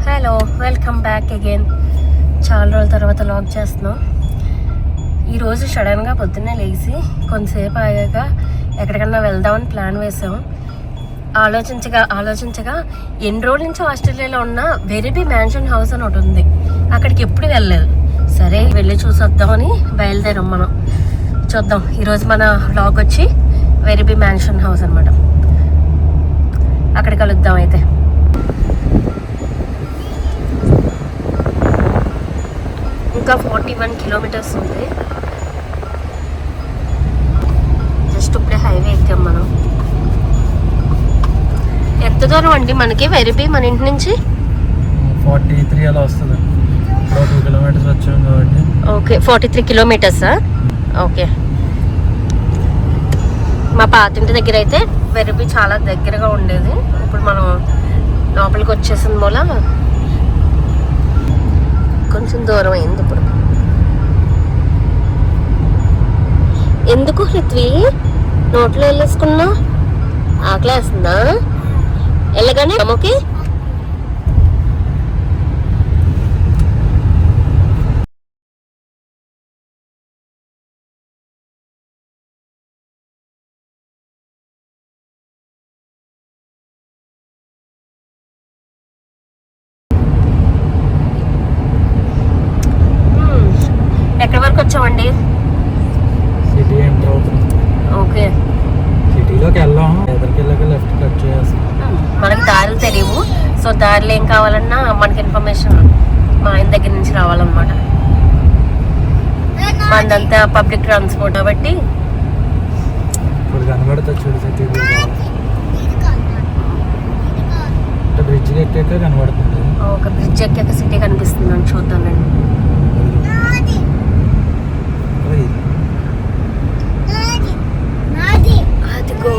Hello, welcome back again. చాలా రోజుల తర్వాత లాగ్ చేస్తున్నాం. ఈరోజు సడన్గా పొద్దున్నే లేచి కొంతసేపు ఆగాక ఎక్కడికన్నా వెళ్దామని ప్లాన్ వేసాం. ఆలోచించగా ఎన్ని రోజుల నుంచి ఆస్ట్రేలియాలో ఉన్న వెరిబీ మ్యాన్షన్ హౌస్ అని ఒకటి ఉంది. అక్కడికి ఎప్పుడు వెళ్ళలేదు. సరే వెళ్ళి చూసొద్దామని బయలుదేరాం. మనం చూద్దాం. ఈరోజు మన వ్లాగ్ వచ్చి వెరిబీ మ్యాన్షన్ హౌస్ అనమాట. అక్కడికి కలుద్దాం. అయితే ఇంకా 41 కిలోమీటర్స్ ఉంది. జస్ట్ ఇప్పుడే హైవే ఎక్కాం మనం. ఎంత దూరం అండి మనకి వెరిబీ? మన ఇంటి నుంచి 43 అలా వస్తుంది. 2 కిలోమీటర్స్ వచ్చాం కాబట్టి. ఓకే, 43 కిలోమీటర్సా? ఓకే. మా పాతింటి దగ్గర అయితే వెరిబీ చాలా దగ్గరగా ఉండేది. ఇప్పుడు మనం లోపలికి వచ్చేసిన మూల కొంచెం దూరం అయింది. ఇప్పుడు ఎందుకు హిత్వి నోట్లో వెళ్ళేసుకున్నా? ఆకలేస్తుందా? వెళ్ళగానే అమ్మకి ఎక్కడి వరకు వచ్చామండి? సిటీ ఎంటర్ అవుతుంది. ఓకే, సిటీలోకి వెళ్దాం. ఎదరికి వెళ్ళాక లెఫ్ట్ కట్ చేయాల్సి. మనకి దారులు తెలియవు. సో దారిలో ఏం కావాలన్నా మనకి ఇన్ఫర్మేషన్ మా ఆయన దగ్గర నుంచి రావాలన్నమాట. మనదంతా పబ్లిక్ ట్రాన్స్పోర్ట్ కాబట్టి ఇప్పుడు కనబడుతుంది. చూడు సిటీ బ్రిడ్జ్ ఎక్కాక కనబడుతుంది. ఒక బ్రిడ్జ్ ఎక్కాక సిటీ కనిపిస్తుంది. చూద్దానండి. అదిగో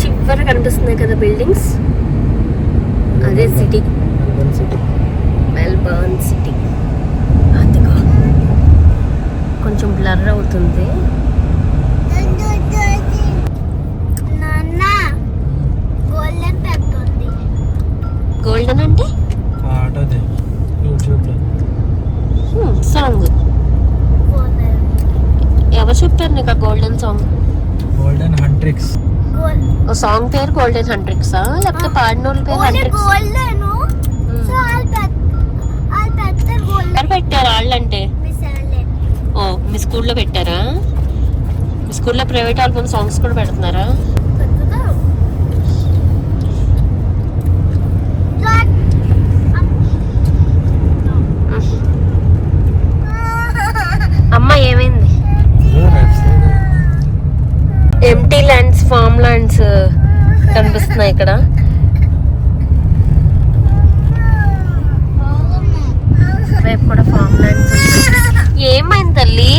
చివరి కనిపిస్తున్నాయి కదా బిల్డింగ్స్, అదే సిటీ. Melbourne city. అదిగో కొంచెం బ్లర్ అవుతుంది. గోల్డెన్ అంటే పాటది యూట్యూబ్లో సాంగ్. ఎవరు చెప్పారు నీకు ఆ గోల్డెన్ సాంగ్? గోల్డెన్ హంట్రిక్స్. ఓ సాంగ్ పేరు గోల్డెన్ హంట్రిక్సా? లేకపోతే పాడిన వాళ్ళ పేరు హంట్రిక్స్? ఎవరు పెట్టారు వాళ్ళంటే? ఓ, మీ స్కూల్లో పెట్టారా? మీ స్కూల్లో ప్రైవేట్ ఆల్బమ్ సాంగ్స్ కూడా పెడుతున్నారా? అమ్మ ఏమైంది? ఎంటీ ల్యాండ్స్, ఫార్మ్ ల్యాండ్స్ కనిపిస్తున్నాయి ఇక్కడ. రేపు కూడా ఫార్మ్ ల్యాండ్స్. ఏమైంది తల్లి?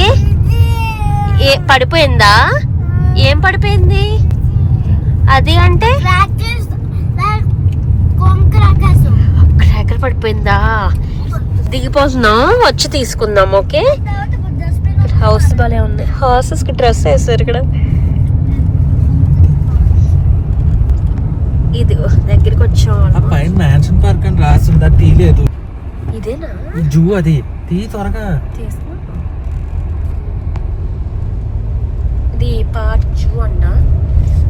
పడిపోయిందా? ఏం పడిపోయింది అది? అంటే క్రాకర్ పడిపోయిందా? దిగిపోతున్నాం, వచ్చి తీసుకుందాం. ఓకే. హౌస్ భలే ఉంది. హౌసెస్ కి డ్రెస్ వేస్తారు ఇక్కడ. ఇది దగ్గరికి వచ్చాం. పైన మ్యాన్షన్ పార్క్ అని రాసింది, తీయలేదు. ఇదేనా జూ? అది తీ త్వరగా. ఇది పార్క్ జూ అంట.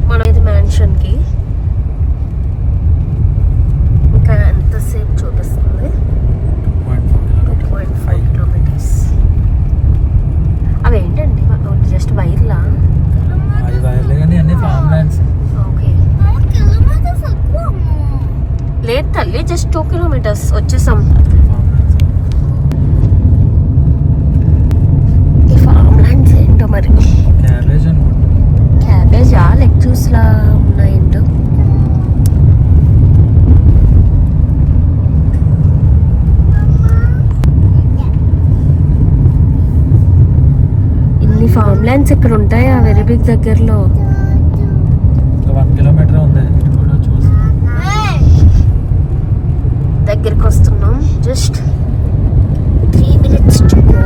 మనం ఇది మ్యాన్షన్ కి. ఇంకా ఎంతసేపు చూపిస్తుంది? 2.5 కిలోమీటర్స్. అవి ఏంటండి? జస్ట్ వైర్లా? అవి వైర్లే కానీ అన్ని ఫార్మ్ ల్యాండ్స్. ఓకే. లేదు తల్లి, జస్ట్ 2 కిలోమీటర్స్ వచ్చేసాం. ఈ ఫార్మ్ ల్యాండ్స్ ఏంటో మరి. క్యాబేజ్ అనుకుంటా. క్యాబేజా? లెగ్యూస్ లా ఉన్నాయంటో. ఇన్ని ఫార్మ్ ల్యాండ్స్ ఇక్కడ ఉంటాయా వెరిబీ దగ్గరలో? 1 కిలోమీటర్ ఉంది. దగ్గరికి వస్తున్నాం. Just 3 minutes to go.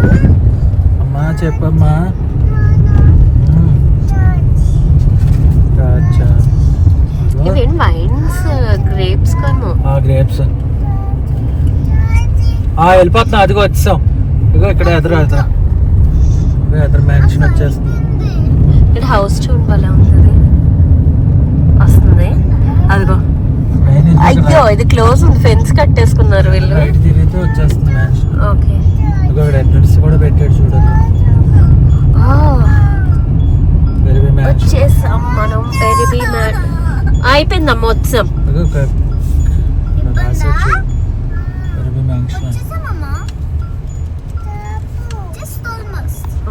అమ్మా చెప్పమ్మా. ఇవేం వైన్స్, గ్రేప్స్ కను. గ్రేప్స్ వెళ్ళిపోతున్నా, అదిగో వచ్చాం. ఇగో ఇక్కడ ఎదురు మ్యాన్షన్ వచ్చేస్తుంది. ఇక్కడ హౌస్ చూడు భలే ఉంటుంది. వస్తుంది అదిగో. అయ్యో ఇది క్లోజ్ ఉంది, ఫెన్స్ కట్టేసుకున్నారు వీళ్ళు. తిరిగితే వచ్చేస్తుంది మ్యాన్షన్. ఓకే ఇక్కడ ఎంట్రన్స్ కూడా పెట్టాడు చూడదు. వచ్చేసాం మనం పెరిబీ అయిపోయిందమ్మ వచ్చాం.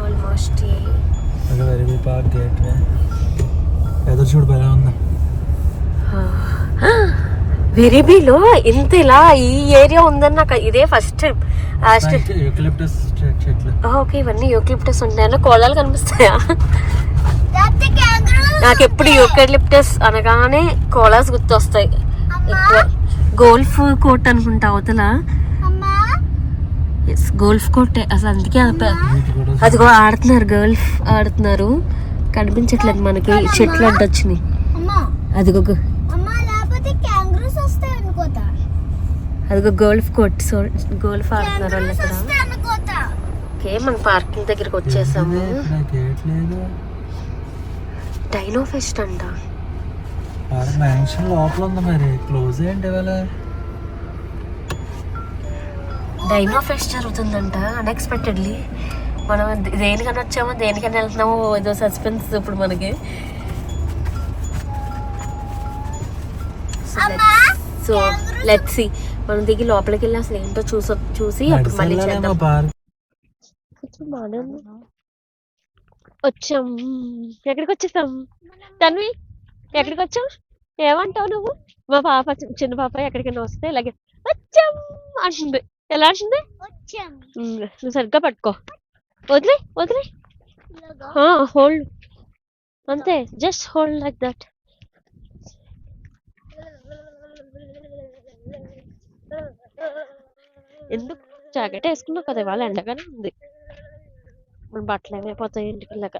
ఆల్మోస్ట్ ఎదురు చూడు భలే ఉందా. వెరిబీలో ఇంత ఇలా ఈ ఏరియా ఉందని నాకు ఇదే ఫస్ట్ టైం. ఓకే ఇవన్నీ యూకలిప్టస్ ఉంటాయన్న కోలాలు కనిపిస్తాయా? నాకు ఎప్పుడు యూకలిప్టస్ అనగానే కోలాస్ గుర్తొస్తాయి ఎక్కువ. గోల్ఫ్ కోర్ట్ అనుకుంటా అవతల. గోల్ఫ్ కోర్ట్ అసలు, అందుకే అదిగో ఆడుతున్నారు, గోల్ఫ్ ఆడుతున్నారు. కనిపించట్లేదు మనకి, చెట్లు అడ్డొచ్చినాయి. అదిగో అదిగో గోల్ఫ్ కోర్ట్. సో గోల్ఫ్ ఆడుతున్నారు వాళ్ళు ఇక్కడ. ఓకే మన పార్కింగ్ దగ్గరికి వచ్చేసాము. డైనో ఫెస్ట్ అంట. లోపల ఉంది మరి, క్లోజ్ ఏంటి ఇవాళ? డైనో ఫెస్ట్ జరుగుతుందంట అన్ఎక్స్పెక్టెడ్లీ. మనం దేనికని వచ్చామో దేనికని వెళ్తున్నామో ఏదో సస్పెన్స్ ఇప్పుడు మనకి. సో లెట్స్ సీ, మనం దిగి లోపలికి వెళ్ళి అసలు ఏంటో చూసి అప్పుడు మళ్ళీ చేద్దాం. వచ్చాం. ఎక్కడికి వచ్చేసాం తన్వి? ఎక్కడికి వచ్చాం? ఏమంటావు నువ్వు? మా పాప, చిన్న పాప ఎక్కడికైనా వస్తే ఇలాగే వచ్చాం అంటుంది. ఎలా అంటుంది? నువ్వు సరిగ్గా పట్టుకో. వదిలే వదిలే, హోల్డ్ అంతే, జస్ట్ హోల్డ్ లైక్ దట్. ఎందుకు జాకెట్ వేసుకున్నావు కదా, ఇవాళ ఎండగానే ఉంది. మన బట్టలు ఏమైపోతాయి ఇంటికి వెళ్ళాక.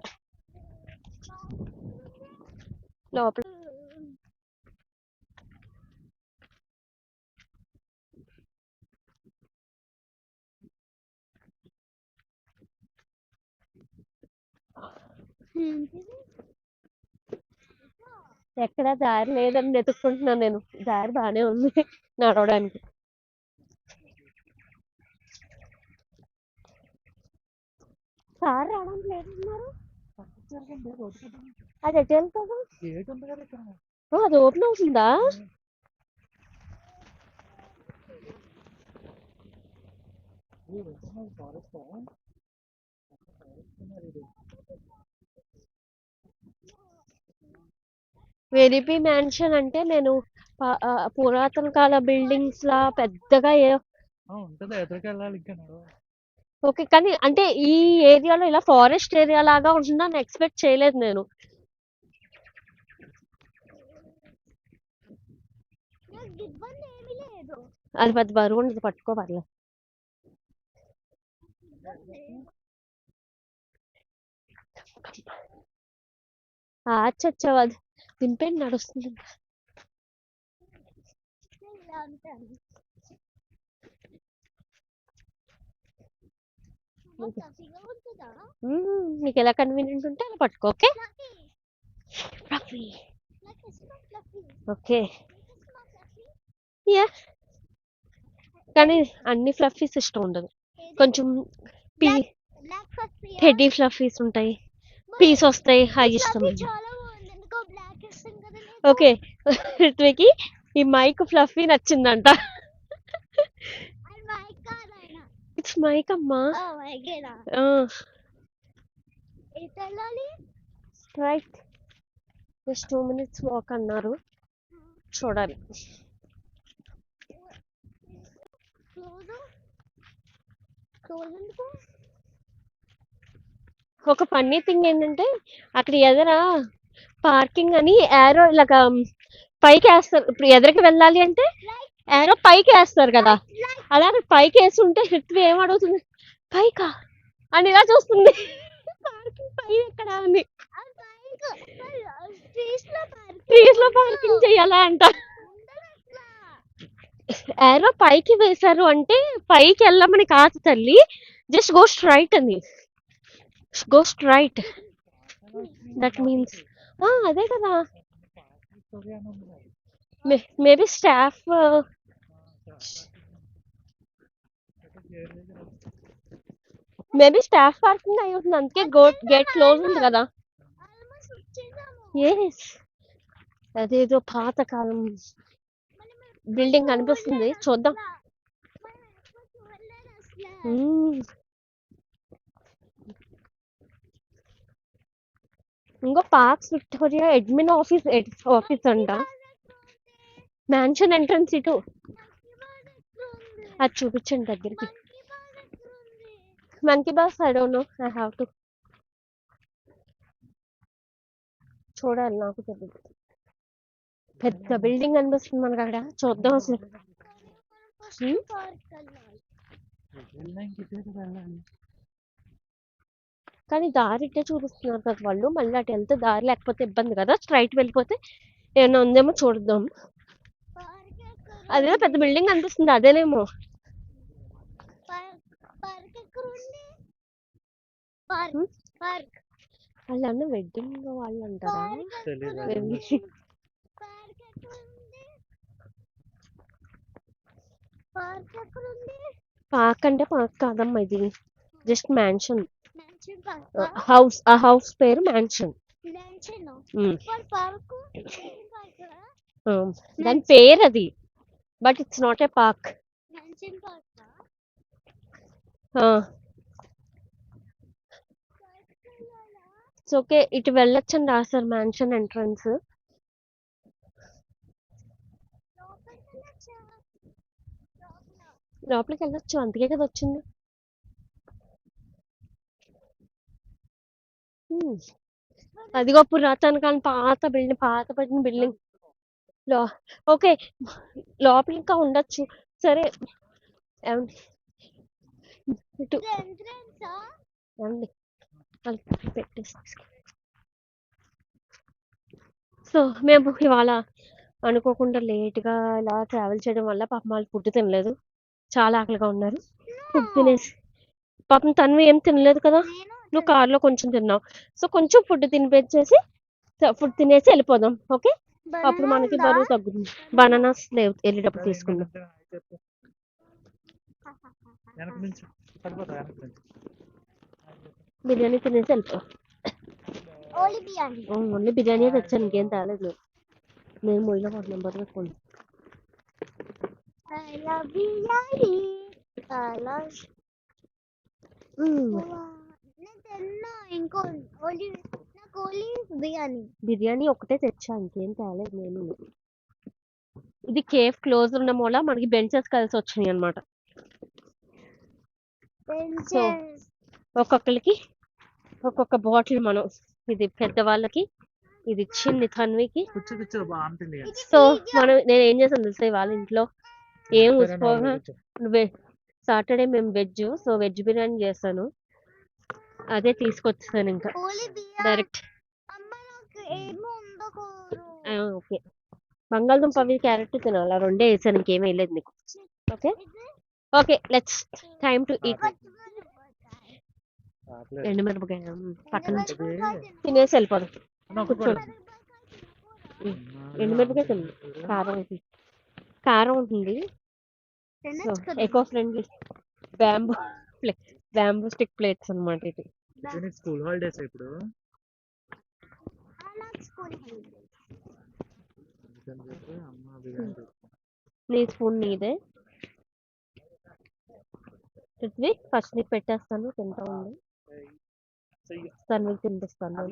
లోపల ఎక్కడ దారి లేదని వెతుక్కుంటున్నాను నేను. దారి బాగానే ఉంది నడవడానికి. కారు రావడానికి లేదన్నారు. అది ఎటు వెళ్తావు? అది ఓపెన్ అవుతుందా? వెరిబీ మ్యాన్షన్ అంటే నేను పురాతన కాల బిల్డింగ్స్ లా పెద్దగా ఓకే, కానీ అంటే ఈ ఏరియాలో ఇలా ఫారెస్ట్ ఏరియా లాగా ఉంటుందని ఎక్స్పెక్ట్ చేయలేదు నేను. అది పెద్ద బరువు ఉండదు, పట్టుకోవాలి. అచ్చా అది దింపేది నడుస్తుంది. నీకు ఎలా కన్వీనియంట్ ఉంటే అలా పట్టుకో. ఓకే ఓకే యా, కానీ అన్ని ఫ్లఫీస్ ఇష్టం ఉండదు. కొంచెం హెడీ ఫ్లఫీస్ ఉంటాయి, పీస్ వస్తాయి, అవి ఇష్టం. ఓకే ఋత్వికి ఈ మైక్ ఫ్లఫీ నచ్చిందంట. ఇట్స్ మైక్ అమ్మా. రైట్, జస్ట్ 2 minutes వాక్ అన్నారు, చూడాలి. ఒక ఫన్నీ థింగ్ ఏంటంటే అక్కడ ఎదర పార్కింగ్ అని యారో ఇలాగా పైకి వేస్తారు. ఇప్పుడు ఎదరికి వెళ్ళాలి అంటే యారో పైకి వేస్తారు కదా, అలా పైకి వేసి ఉంటే హృత్వి ఏం అడుగుతుంది, పైకా అని ఇలా చూస్తుంది. పార్కింగ్ పై ఎక్కడ అని, ట్రీస్ లో పార్కింగ్ చెయ్యాలా అంట. ఏరో పైకి వేశారు అంటే పైకి వెళ్ళమని కాదు తల్లి, జస్ట్ గో స్ట్రైట్ అని, గో స్ట్రైట్. దట్ మీన్స్ అదే కదా, మేబీ స్టాఫ్ పార్కింగ్ అయి ఉంటుంది, అందుకే గేట్ క్లోజ్ ఉంది కదా. ఎస్, అదేదో పాతకాలం బిల్డింగ్ కనిపిస్తుంది, చూద్దాం. ఇంకో పార్క్స్ విక్టోరియా అడ్మిన్ ఆఫీస్ అంట, మ్యాన్షన్ ఎంట్రన్స్ ఇటు. అది చూపించండి దగ్గరికి. Monkey boss I don't know, I have to చూడాలి, నాకు తెలియదు. పెద్ద బిల్డింగ్ అనిపిస్తుంది మనకు అక్కడ, చూద్దాం అసలు. కానీ దారి ఇట్టే చూపిస్తున్నారు కదా వాళ్ళు, మళ్ళీ అటు వెళ్తే దారి లేకపోతే ఇబ్బంది కదా, స్ట్రైట్ వెళ్ళిపోతే ఏమైనా ఉందేమో చూద్దాం. అదేదో పెద్ద బిల్డింగ్ అనిపిస్తుంది, అదేనేమో. వాళ్ళన్న వెడ్డింగ్ వాళ్ళు అంటారా? పార్క్ అంటే పార్క్ కాదమ్మా, ఇది జస్ట్ మ్యాన్షన్ హౌస్. ఆ హౌస్ పేరు మ్యాన్షన్. దాని పేరు అది, but it's not a park. Okay, ఇటు వెళ్ళొచ్చు అని రాశారు, మ్యాన్షన్ ఎంట్రన్స్. లోపలికి వెళ్ళొచ్చు, అందుకే కదా వచ్చింది. అదిగో పురాతన కాలం పాతపడిన బిల్డింగ్. ఓకే, లోపల ఇంకా ఉండొచ్చు. సరే ఏమండి, ఇటు ఏమండి పెట్టేసి. సో మేము ఇవాళ అనుకోకుండా లేట్గా ఇలా ట్రావెల్ చేయడం వల్ల పాపం వాళ్ళు ఫుడ్ తినలేదు, చాలా ఆకలిగా ఉన్నారు. ఫుడ్ తినేసి, పాపం తను ఏం తినలేదు కదా, నువ్వు కార్లో కొంచెం తిన్నావు, సో కొంచెం ఫుడ్ తినేసి వెళ్ళిపోదాం. ఓకే, అప్పుడు మనకి బరువు తగ్గుతుంది. బనానాస్ లేవు, వెళ్ళేటప్పుడు తీసుకుందాం. బిర్యానీ తినేసి వెళ్ళిపో. ఓన్లీ బిర్యానీ తెచ్చాను, ఇంకేం తేలేదు. నేను మొయ్యిలో ఒక నెంబర్ పెట్టుకోండి. బిర్యానీ ఒకటే తెచ్చా, ఇంకేం తేలేదు నేను. ఇది కేఫ్ క్లోజ్ ఉన్న మూల మనకి బెంచెస్ కలిసి వచ్చినాయి అన్నమాట. సో ఒక్కొక్కరికి ఒక్కొక్క బాటిల్, మనం ఇది పెద్దవాళ్ళకి, ఇది చిన్ని తన్వికి. సో నేను ఏం చేసాను తెలుసా, వాళ్ళ ఇంట్లో ఏం ఊసిపోగా సాటర్డే మేము వెజ్, సో వెజ్ బిర్యానీ చేస్తాను, అదే తీసుకొచ్చాను ఇంకా డైరెక్ట్. ఓకే, బంగాళదుంప అవి క్యారెట్ తినాలి, రెండే వేసాను, ఇంకేమీ వేయలేదు నీకు. Okay okay, let's time to eat. ఎండుమిరపకాయ పక్కన తినేసి వెళ్ళిపోదాం, కూర్చోండి. ఎండుమిరపకాయ తిన్నాను, కారం ఉంటుంది. So eco friendly bamboo stick plates అన్నమాట ఇది. స్కూల్ హాలిడేస్ ఇప్పుడు. నీ స్పూన్ నీదే, ఫస్ట్ నీకు పెట్టేస్తాను, తింటా ఉంది, తనకి తినిపిస్తాను.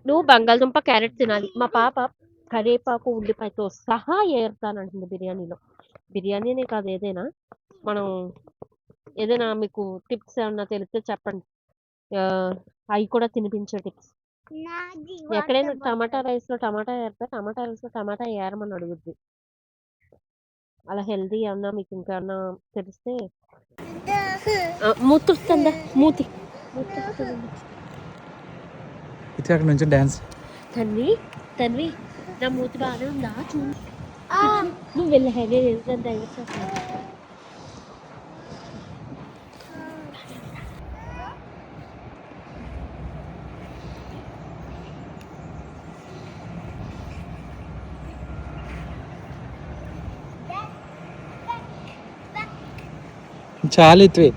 నువ్వు బంగాళదుంప క్యారెట్ తినాలి. మా పాప కరివేపాకు ఉల్లిపాయతో సహా ఏరుతానంటుంది బిర్యానీలో. బిర్యానీనే కాదు, ఏదైనా మనం ఏదైనా మీకు టిప్స్ ఏమన్నా తెలిస్తే చెప్పండి, అవి కూడా తినిపించే టిప్స్. ఎక్కడైనా టమాటా రైస్ లో టమాటా ఏరమని అడుగుద్ది. అలా హెల్దీ ఏమన్నా మీకు ఇంకేమన్నా తెలిస్తే. మూతుందా మూతి అక్కడ నుంచి డాన్స్. తన్వి నా మూతి బాగానే ఉందా చూడు. నువ్వు వెళ్ళి హెవీ డైవర్స్ చేస్తాను. చాలా ఇత్వి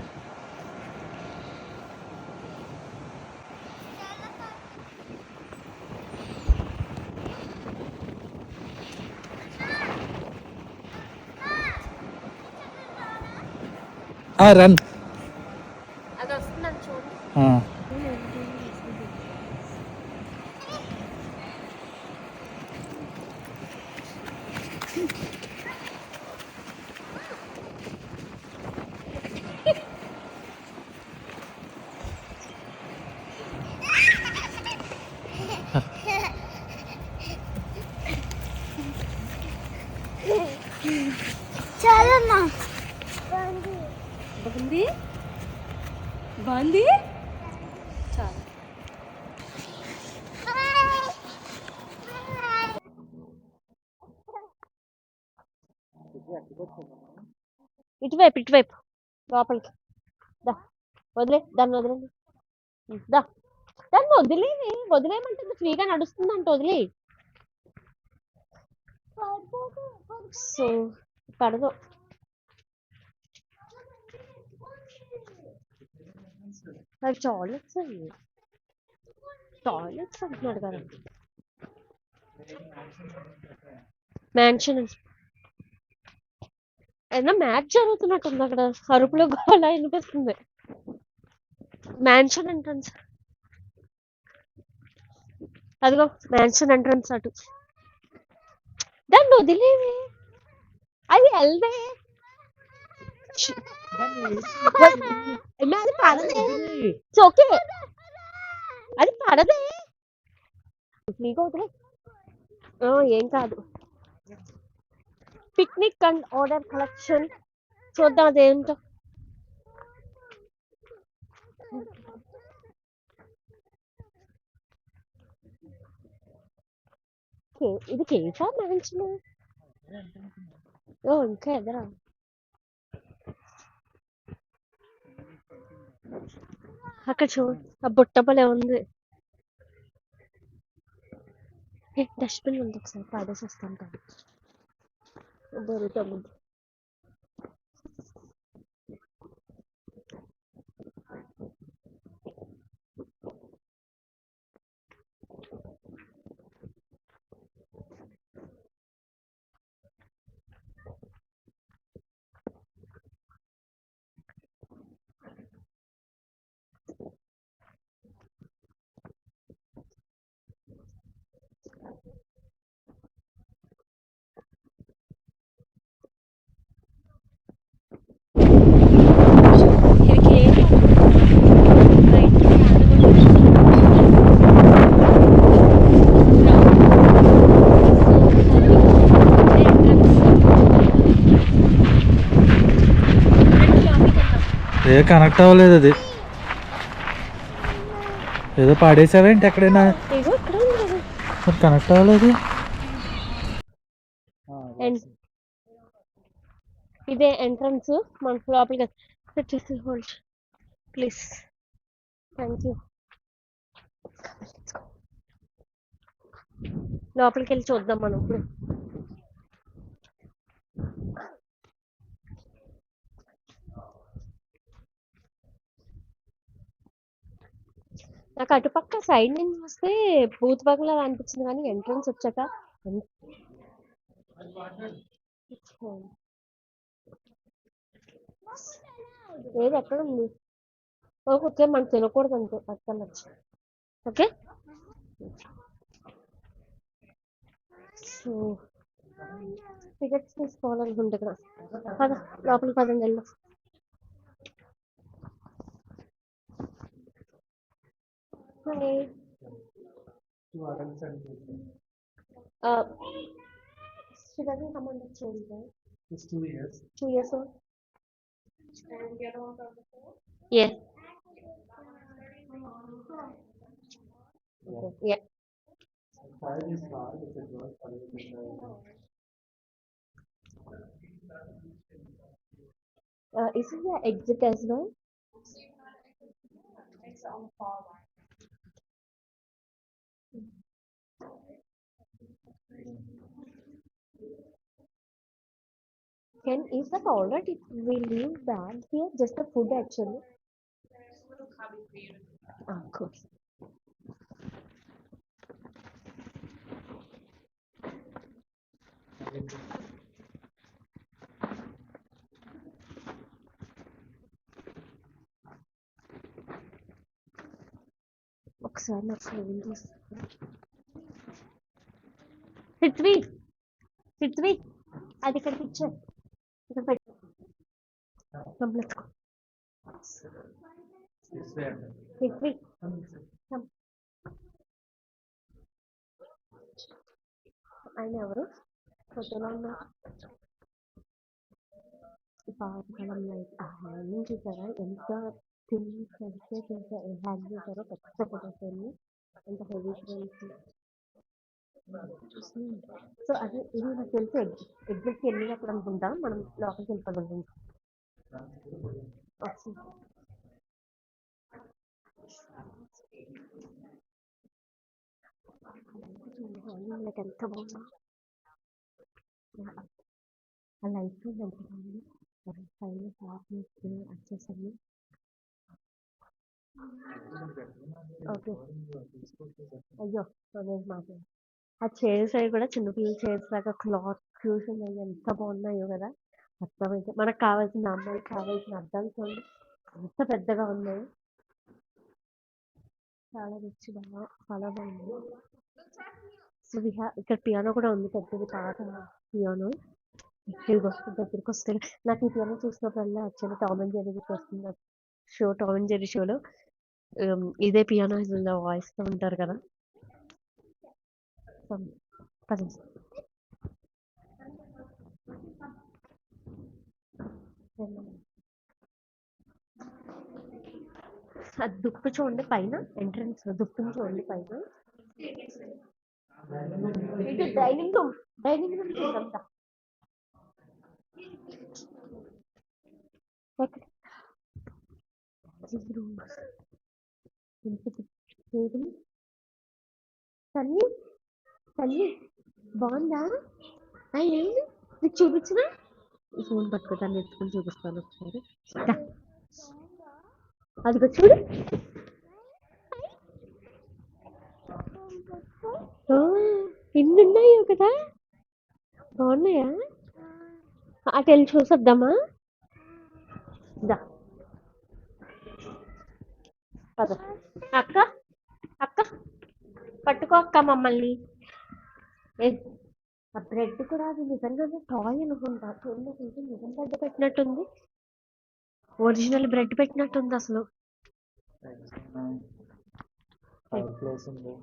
రన్ అది వస్తుందని చూడు. చాలమ్మా బాగుంది బాగుంది చాలా. ఇటువైపు లోపలికి దా. దాన్ని వదిలేండి. దాన్ని వదిలేయమంటుంది. ఫ్రీగా నడుస్తుందంట, వదిలే. సో పడదు. అది టాయిలెట్స్ అంటున్నాడు కదా. మ్యాన్షన్ ఏదైనా మ్యాచ్ జరుగుతున్నట్టుంది అక్కడ. అరుపులో గోళ వినిపిస్తుంది. మ్యాన్షన్ ఎంట్రన్స్, అదిగో మ్యాన్షన్ ఎంట్రన్స్ అటు. దాన్ని వదిలేవి, అది వెళ్దే. అది పడదే. ఓకే, అది పడదే. నీకు వదిలే, ఏం కాదు. పిక్నిక్ అండ్ ఆర్డర్ కలెక్షన్ చూద్దాం అదేంటో. ఇది కేఫా మ్యాన్షన్? ఇంకా ఎదరా అక్కడ చూడు, ఆ బుట్టపలే ఉంది. డస్ట్బిన్ ఉంది, ఒకసారి పాడేసి వస్తాను కదా. దొరుకుతాము. ఏ కనెక్ట్ అవ్వలేదు, అది ఏదో పాడేసావేంటి ఎక్కడైనా? మరి కనెక్ట్ అవ్వలేదు. ఇదే ఎంట్రన్స్. మన లోపలికి వచ్చేసి హోల్డ్ ప్లీజ్. Thank you. లోపలికి వెళ్ళి చూద్దాం మనం ఇప్పుడు. నాకు అటుపక్క సైడ్ నుంచి వస్తే బూత్ బంగ్లా అనిపించింది, కానీ ఎంట్రన్స్ వచ్చాక ఏది ఎక్కడ ఉంది? ఓకే, మనం తినకూడదు అంతే, పక్కన వచ్చి. ఓకే, సో టికెట్స్ తీసుకోవాలనుకుంటే ఇక్కడ పద, లోపలికి పదండి వెళ్దాం. She doesn't come on the train, right? It's 2 years. 2 years old. Yeah. Yeah. Is it the exit as well? Is that all right if we leave bag here? Just the food actually. Cool. ఒకసారి నాకు phone చేసి పృథ్వీ అది ఇక్కడ కూర్చో ఇక్కడ పెట్టు పృథ్వీ ఆయన ఎవరు ఫోటోలో ఉన్నారు పాతకాలంలో హ్యాంగ్ చూసారా ఎంత తిరిగి హ్యాంగ్ చేశారో పెద్ద ఫోటోస్ అన్ని ఎంత హెవీ ఫ్రేమ్స్ సో అది ఇది నాకు తెలిసి ఎగ్జిట్కి వెళ్ళినప్పుడు అనుకుంటా మనం లోపలికి వెళ్ళిపోతుంది మనకి ఎంత బాగుంది ఆ లైఫ్ ఎంత బాగుంది పైన షాప్ వచ్చేసరి ఓకే అయ్యో అదే మాట ఆ చైర్స్ అవి కూడా చిన్నపిల్లల చైర్స్ లాగా క్లాత్ ఫ్యూషన్ అవి ఎంత బాగున్నాయో కదా అర్థమైతే మనకు కావాల్సిన అమ్మాయికి కావాల్సిన అర్థాలు చూడండి ఎంత పెద్దగా ఉన్నాయి చాలా రిచ్ బాగా చాలా బాగుంది సో ఇక్కడ పియానో కూడా ఉంది పెద్దది పాత పియానో దగ్గరికి వస్తే నాకు ఈ పియానో చూసినప్పుడల్లా యాక్చువల్లీ టామ్ అండ్ జెర్రీ వస్తుంది షో టామ్ అండ్ జెర్రీ షోలో ఇదే పియానో వాయిస్తో ఉంటారు కదా అది దుప్పు చూడండి పైన ఎంట్రన్స్ దుప్పుని చూడండి పైన ఇది డైనింగ్ రూమ్ చూడండి తల్లి తల్లి బాగుందా ఏంటి నీకు చూపించిన ఈ ఫోన్ పట్టుకోదాన్ని ఎత్తుకుని చూపిస్తాను ఒకసారి అదిగో చూడు ఎన్ని ఉన్నాయో కదా బాగున్నాయా అటు వెళ్ళి చూసొద్దామా అక్క అక్క పట్టుకో అక్క మమ్మల్ని ఆ బ్రెడ్ కూడా అది నిజంగా టాయ్ అనుకుంటా చూడండి నిజం బ్రెడ్ పెట్టినట్టుంది ఒరిజినల్ బ్రెడ్ పెట్టినట్టుంది అసలు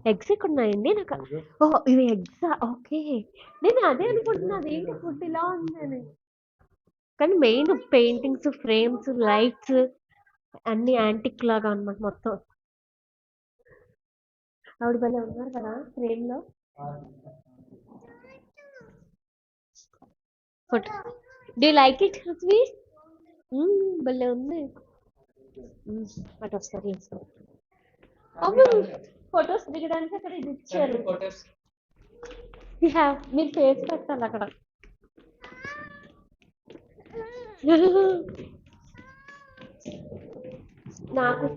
ఎగ్స్ ఇక్కడ ఉన్నాయండి నాకు ఓహో ఇవి ఎగ్స్ ఓకే నేను అదే అనుకుంటున్నా అదేంటి ఫుడ్ ఇలా ఉందని కానీ మెయిన్ పెయింటింగ్స్ ఫ్రేమ్స్ లైట్స్ అన్ని యాంటిక్ లాగా అన్నమాట మొత్తం ఆవిడ భలే ఉన్నారు కదా ఫ్రేమ్ లో photo do like it Prithvi భలే ఉంది అటు వస్తారు ఫొటోస్ దిగడానికి అక్కడ ఇది ఇచ్చారు మీరు ఫేస్ పెట్టాలి అక్కడ నాకు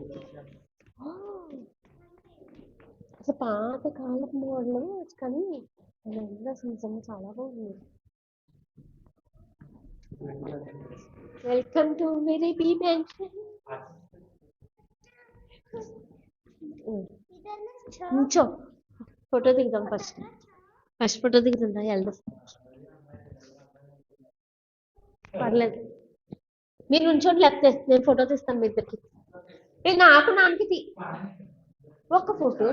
అసలు పాత కాలపు మోడల్ కానీ అసలు నిజంగా చాలా బాగుంది welcome to very B mansion నుంచో ఫోటో దిగుదాం ఫస్ట్ ఫోటో దిగుతుందా వెళ్దాం పర్లేదు మీరు నుంచోండి లేకపోతే నేను ఫోటో తీస్తాను మీ ఇద్దరికి నాకు నాన్నకి ఒక ఫోటో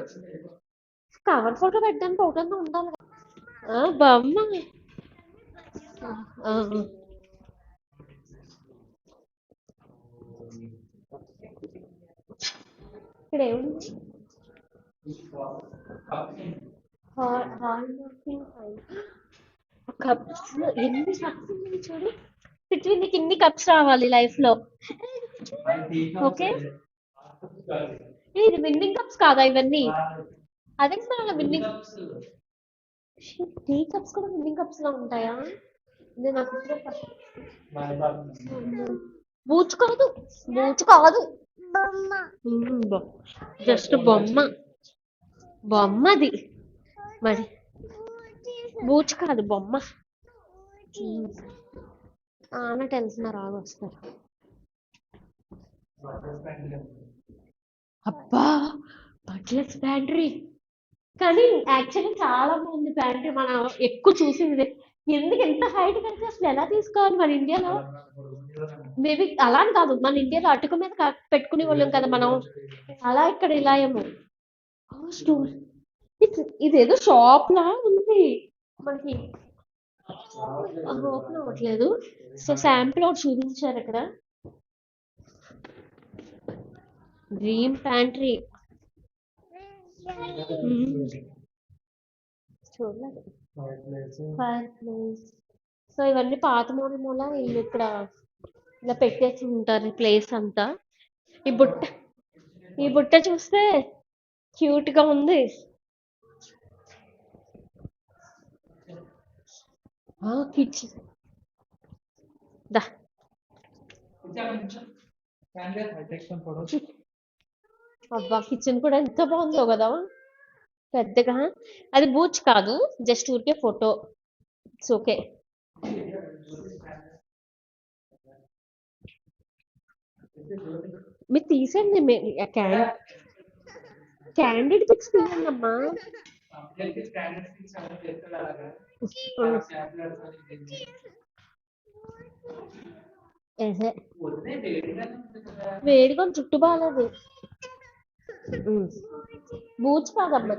కవర్ ఫోటో పెట్టడానికి ఫోటో ఉండాలి బామ్మ ఇక్కడ ఏముంది హాల్ మార్కింగ్ కప్స్ ఎన్ని కప్స్ ఉన్నాయి చూడు. పిచ్చి నీకు ఇన్ని కప్స్ రావాలి లైఫ్ లో. ఓకే, ఇది విన్నింగ్ కప్స్ కాదా ఇవన్నీ? అదే విన్నింగ్ టీ కప్స్ కూడా విన్నింగ్ కప్స్ లో ఉంటాయా? నేను నాకు ఇప్పుడే బూచు కాదు, బూచు కాదు, జస్ట్ బొమ్మ, బొమ్మది మరి, బూచు కాదు బొమ్మ. అన్నట్టు వెళ్తున్నారు, ఆగి వస్తారు. అబ్బా బట్లెస్ ప్యాంట్రీ, కానీ యాక్చువల్లీ చాలా బాగుంది ప్యాంట్రీ. మనం ఎక్కువ చూసింది ఎందుకు ఎంత హైట్ కలిసి అసలు ఎలా తీసుకోవాలి మన ఇండియాలో? మేబీ అలా అని కాదు, మన ఇండియాలో అటుకు మీద పెట్టుకునే వాళ్ళం కదా మనం, అలా ఇక్కడ ఇలా ఏమో. ఇదేదో షాప్ లా ఉంది మనకి, ఓపెన్ అవ్వట్లేదు. సో శాంపుల్ ఒకటి చూపించారు ఇక్కడ, డ్రీమ్ ప్యాంట్రీ. చూడలేదు. Fire place. సో ఇవన్నీ పాత మోడల్ మూల వీళ్ళు ఇక్కడ ఇలా పెట్టేసి ఉంటారు ఈ ప్లేస్ అంతా. ఈ బుట్ట, ఈ బుట్ట చూస్తే క్యూట్ గా ఉంది. కిచెన్ దా, అబ్బా కిచెన్ కూడా ఎంత బాగుందో కదా పెద్దగా. అది బూచ్ కాదు, జస్ట్ ఊరికే ఫోటో. It's okay. మీరు తీసండి, క్యాండిడ్ పిక్స్ తీయండి అమ్మా. వేడిగా చుట్టూ బాగాలేదు. బూచ్ కాదమ్మా,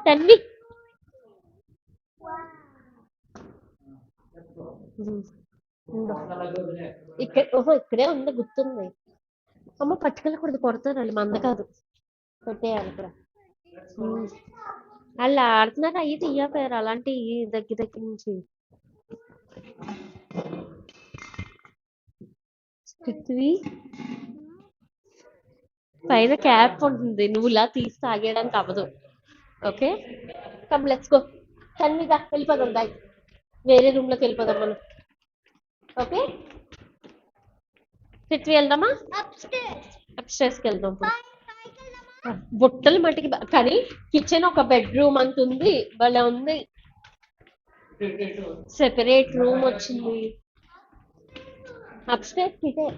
తల్లి. ఇక్కడే ఉంది, గుర్తుంది. అమ్మ పట్టుకెళ్ళకూడదు, కొడతారు వాళ్ళు, మంద కాదు, కొట్టేయాలి ఇక్కడ. వాళ్ళు ఆడుతున్నారు, అయ్యి తీయపోయారు అలాంటి దగ్గర దగ్గర నుంచి. పృథ్వీ పైన క్యాప్ ఉంటుంది, నువ్వు ఇలా తీసి తాగేయడానికి అవ్వదు. Okay, come let's go. కన్నీగా వెళ్ళిపోదాం, దాయి వేరే రూమ్ లోకి వెళ్ళిపోదాం మనం. ఓకే పృథ్వీ వెళ్దామా? అప్స్టైర్స్ కి వెళ్దాం. బుట్టలు మట్టికి కానీ కిచెన్ ఒక బెడ్రూమ్ అంత ఉంది, భలే ఉంది. సెపరేట్ రూమ్ వచ్చింది. అప్స్టైర్స్ ఇదే.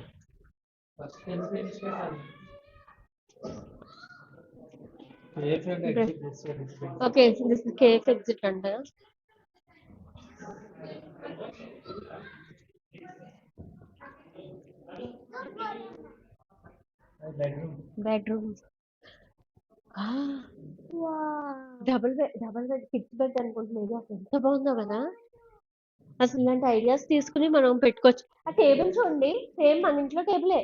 Okay, this is cafe exit అంట. Bedroom double bed kids bed అనుకుంటున్నాను. అసలు ఎంత బాగుందో కదా. అసలు ఇలాంటి ఐడియాస్ తీసుకుని మనం పెట్టుకోవచ్చు. ఆ టేబుల్ చూడండి, సేమ్ మన ఇంట్లో టేబులే.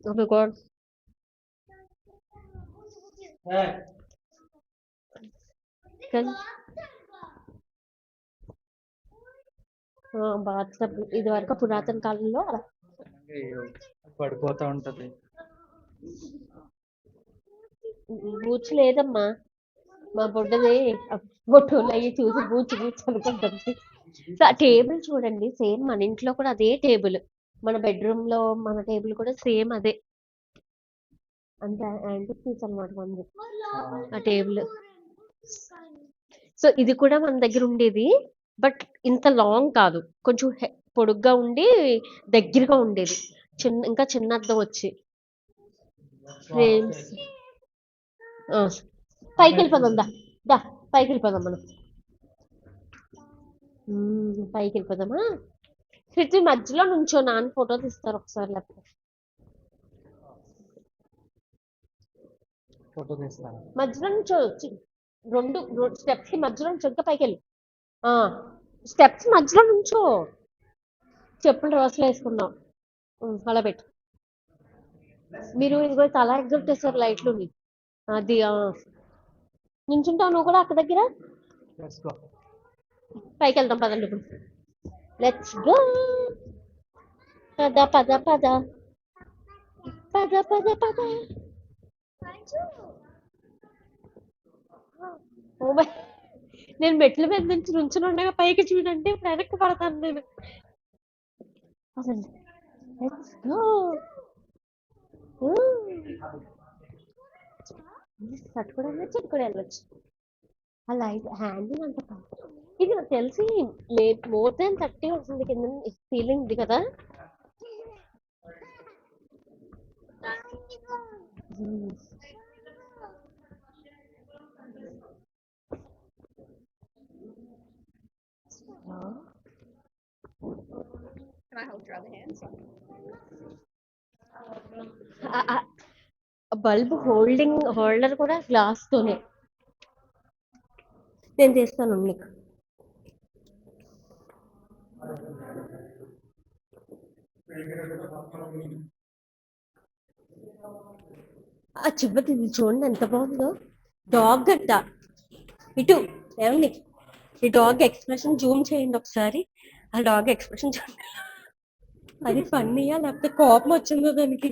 Oh my God. Bath tub ఇది వరకు పురాతన కాలంలో పడిపోతా ఉంటది. బూచ్ లేదమ్మా, మా బొడ్డది బొట్టులు అయ్యి చూసి బూచ్ అనుకుంటుంది. సో ఆ టేబుల్ చూడండి, సేమ్ మన ఇంట్లో కూడా అదే టేబుల్, మన బెడ్రూమ్ లో మన టేబుల్ కూడా సేమ్ అదే. అంటే యాంటిక్ పీస్ అనమాట మనది ఆ టేబుల్. సో ఇది కూడా మన దగ్గర ఉండేది, బట్ ఇంత లాంగ్ కాదు, కొంచెం పొడుగ్గా ఉండి దగ్గరగా ఉండేది. ఇంకా చిన్న అద్దం వచ్చి ఫ్రేమ్స్. పైకి వెళ్ళిపోదాం, దా పైకి వెళ్ళిపోదాం మనం. పైకి వెళ్ళిపోదామా? పృథ్వీ మధ్యలో నుంచో, నాన్న ఫోటో తీస్తారు ఒకసారి, లేకపోతే మధ్యలో నుంచో, రెండు స్టెప్స్ కి మధ్యలో నుంచో, ఇంకా పైకి వెళ్ళి స్టెప్స్ మధ్యలో నుంచో. చెప్పులు రోజులు వేసుకున్నాం, అలా పెట్టు. మీరు ఇదిగో తల ఎగ్గొట్టేసారు లైట్లు. అది నించుంటావు నువ్వు కూడా అక్క దగ్గర. పైకి వెళ్దాం పదండి ఇప్పుడు. Let's go. పద పద పద పద పద పద. ఓ మై, నేను మెట్ల మీద నుంచి నుంచుని ఉండగా పైకి చూడండి ఇప్పుడు వెనక్కి పడతాను నేను. పదండి లెట్స్ గో. పట్టుకోవడానికి చెట్టుకోవడం వెళ్ళొచ్చు. అలా హ్యాండిల్ అంత ఇది నాకు తెలిసి మోర్ దాన్ 30 వస్తుంది కింద ఫీలింగ్ ఇది కదా. బల్బ్ హోల్డర్ కూడా గ్లాస్ తోనే. నేను చేస్తాను నీకు. ఆ చివరి ఇది చూడండి ఎంత బాగుందో. డాగ్ గట్ట ఇటు ఏమండి, ఈ డాగ్ ఎక్స్ప్రెషన్ జూమ్ చేయండి ఒకసారి. ఆ డాగ్ ఎక్స్ప్రెషన్ చూడండి. అది ఫన్నీయా లేకపోతే కోపం వచ్చిందో దానికి.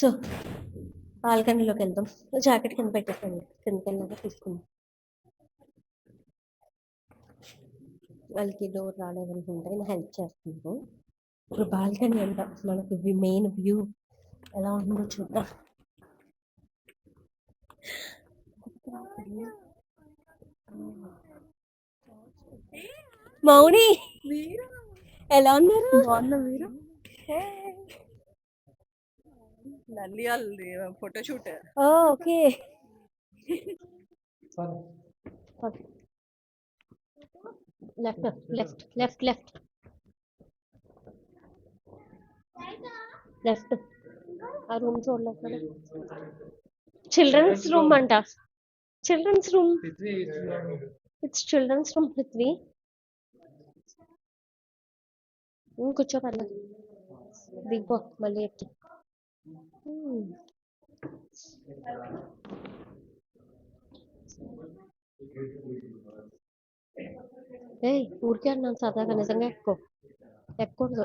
సో బాల్కనీలోకి వెళ్దాం. జాకెట్ కింద పెట్టేసాను, కిందకి వెళ్ళాక తీసుకుందాం. వాళ్ళకి డోర్ రాలేదనుకుంటే నేను హెల్ప్ చేస్తున్నాను. ఇప్పుడు బాల్కనీ అంట మనకి మెయిన్ వ్యూ ఎలా ఉందో చూద్దాం. మౌని ఎలా ఉన్నారు? బాగున్నా మీరు? నల్లియాలది photoshoot. Okay. Left left left left left. ఆ రూమ్ చూడలేదు. చిల్డ్రన్స్ రూమ్ అంట. Children's room. It's children's room Prithvi. కూర్చో పర్లేదు. దిగిపో మళ్ళీ ఎక్కి. ఏయ్ ఊరికే అన్నాను సరదాగా, నిజంగా ఎక్కకూడదు.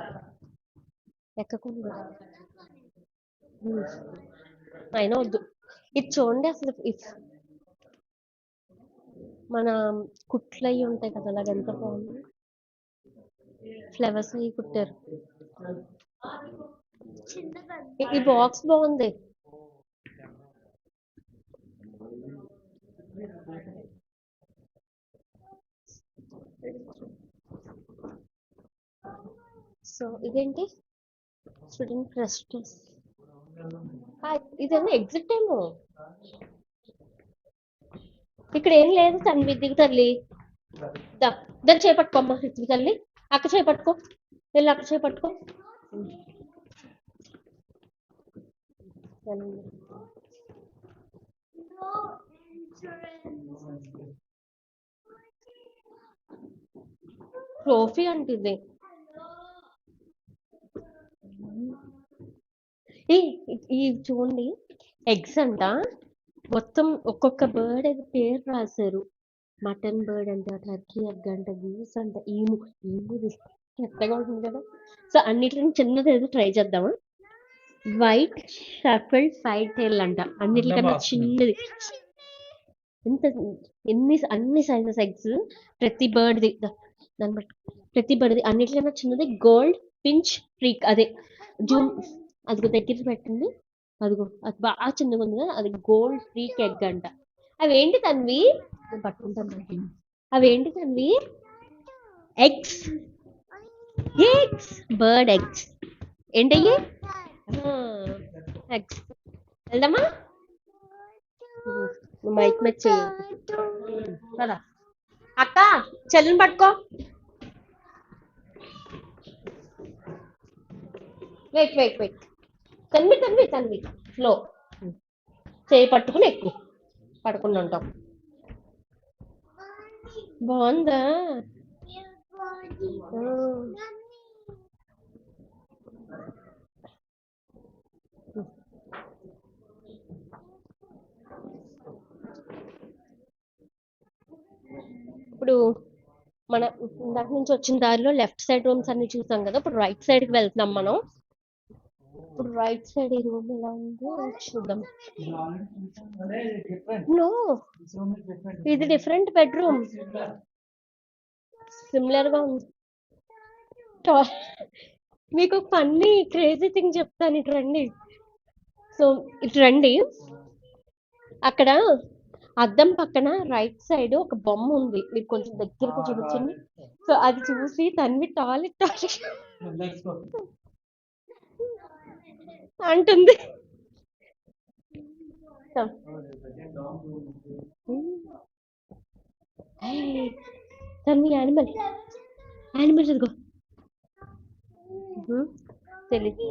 అయినా వద్దు. ఇది చూడండి అసలు మన కుట్లు అయ్యి ఉంటాయి కదా, అలాగ ఎంత బాగుంది. ఫ్లవర్స్ అయ్యి కుట్టారు. ఈ బాక్స్ బాగుంది. సో ఇదేంటి స్టూడెంట్ క్రస్టస్. ఇదేమో ఎగ్జిట్ ఏమో. ఇక్కడ ఏం లేదు తన్వి, దిగు తల్లి. దాన్ని చేపట్టుకోమ్మా దిగు తల్లి. అక్క చేపట్టుకో, వెళ్ళి అక్క చేపట్టుకో. ట్రోఫీ అంటే ఇది. ఈ చూడండి ఎగ్స్ అంట. మొత్తం ఒక్కొక్క బర్డ్ ఏదో పేరు రాశారు. మటన్ బర్డ్ అంట, టర్కీ ఎగ్ అంట, గూస్ అంట, ఈము ఎత్తగా ఉంటుంది కదా. సో అన్నిటిని చిన్నది ఏదో ట్రై చేద్దామా. వైట్ షఫల్డ్ ఫైట్ టైల్ అంట, అన్నిటికన్నా చిన్నది. ఎంత అన్ని సైజెస్ ఎగ్స్ ప్రతి బర్డ్ది. దాన్ని బట్టి ప్రతి బర్డ్ది అన్నిటికన్నా చిన్నది గోల్డ్ పించ్ ఫ్రీక్. అదే జూమ్, అదిగో దగ్గర పెట్టండి. అదిగో అది బాగా చిన్నగా ఉంది కదా, అది గోల్డ్ ఫ్రీక్ ఎగ్ అంట. అవేంటి తన్వి? పట్టుకుంటాను. అవేంటి Tanvi? Eggs. Eggs, bird eggs. ఏంటయ్యి? ఎగ్స్. వెళ్దామా? మైక్ మీద చెయ్యి. అక్క చెల్లిని పట్టుకో. Wait wait wait. Tanvi slow. చేయి పట్టుకుని ఎక్కువ పడుకుని ఉంటాం. బాగుందా? మన ఇందాక నుంచి వచ్చిన దారిలో లెఫ్ట్ సైడ్ రూమ్స్ అన్ని చూసాం కదా, ఇప్పుడు రైట్ సైడ్ కి వెళ్తున్నాం మనం. ఇప్పుడు రైట్ సైడ్ ఈ రూమ్ ఎలా ఉందో చూద్దాం. నో, ఇది డిఫరెంట్ బెడ్రూమ్, సిమిలర్ గా ఉంది. టా- మీకు ఒక ఫన్నీ క్రేజీ థింగ్ చెప్తాను, ఇటు రండి. సో ఇటు రండి, అక్కడ అద్దం పక్కన రైట్ సైడ్ ఒక బొమ్మ ఉంది, మీరు కొంచెం దగ్గరకు చూపించండి. సో అది చూసి తన్వి టాయిలెట్ టాయిలెట్ అంటుంది. సో, ఏయ్, తన్వి యానిమల్ యానిమల్ ఇదిగో. తెలీదు.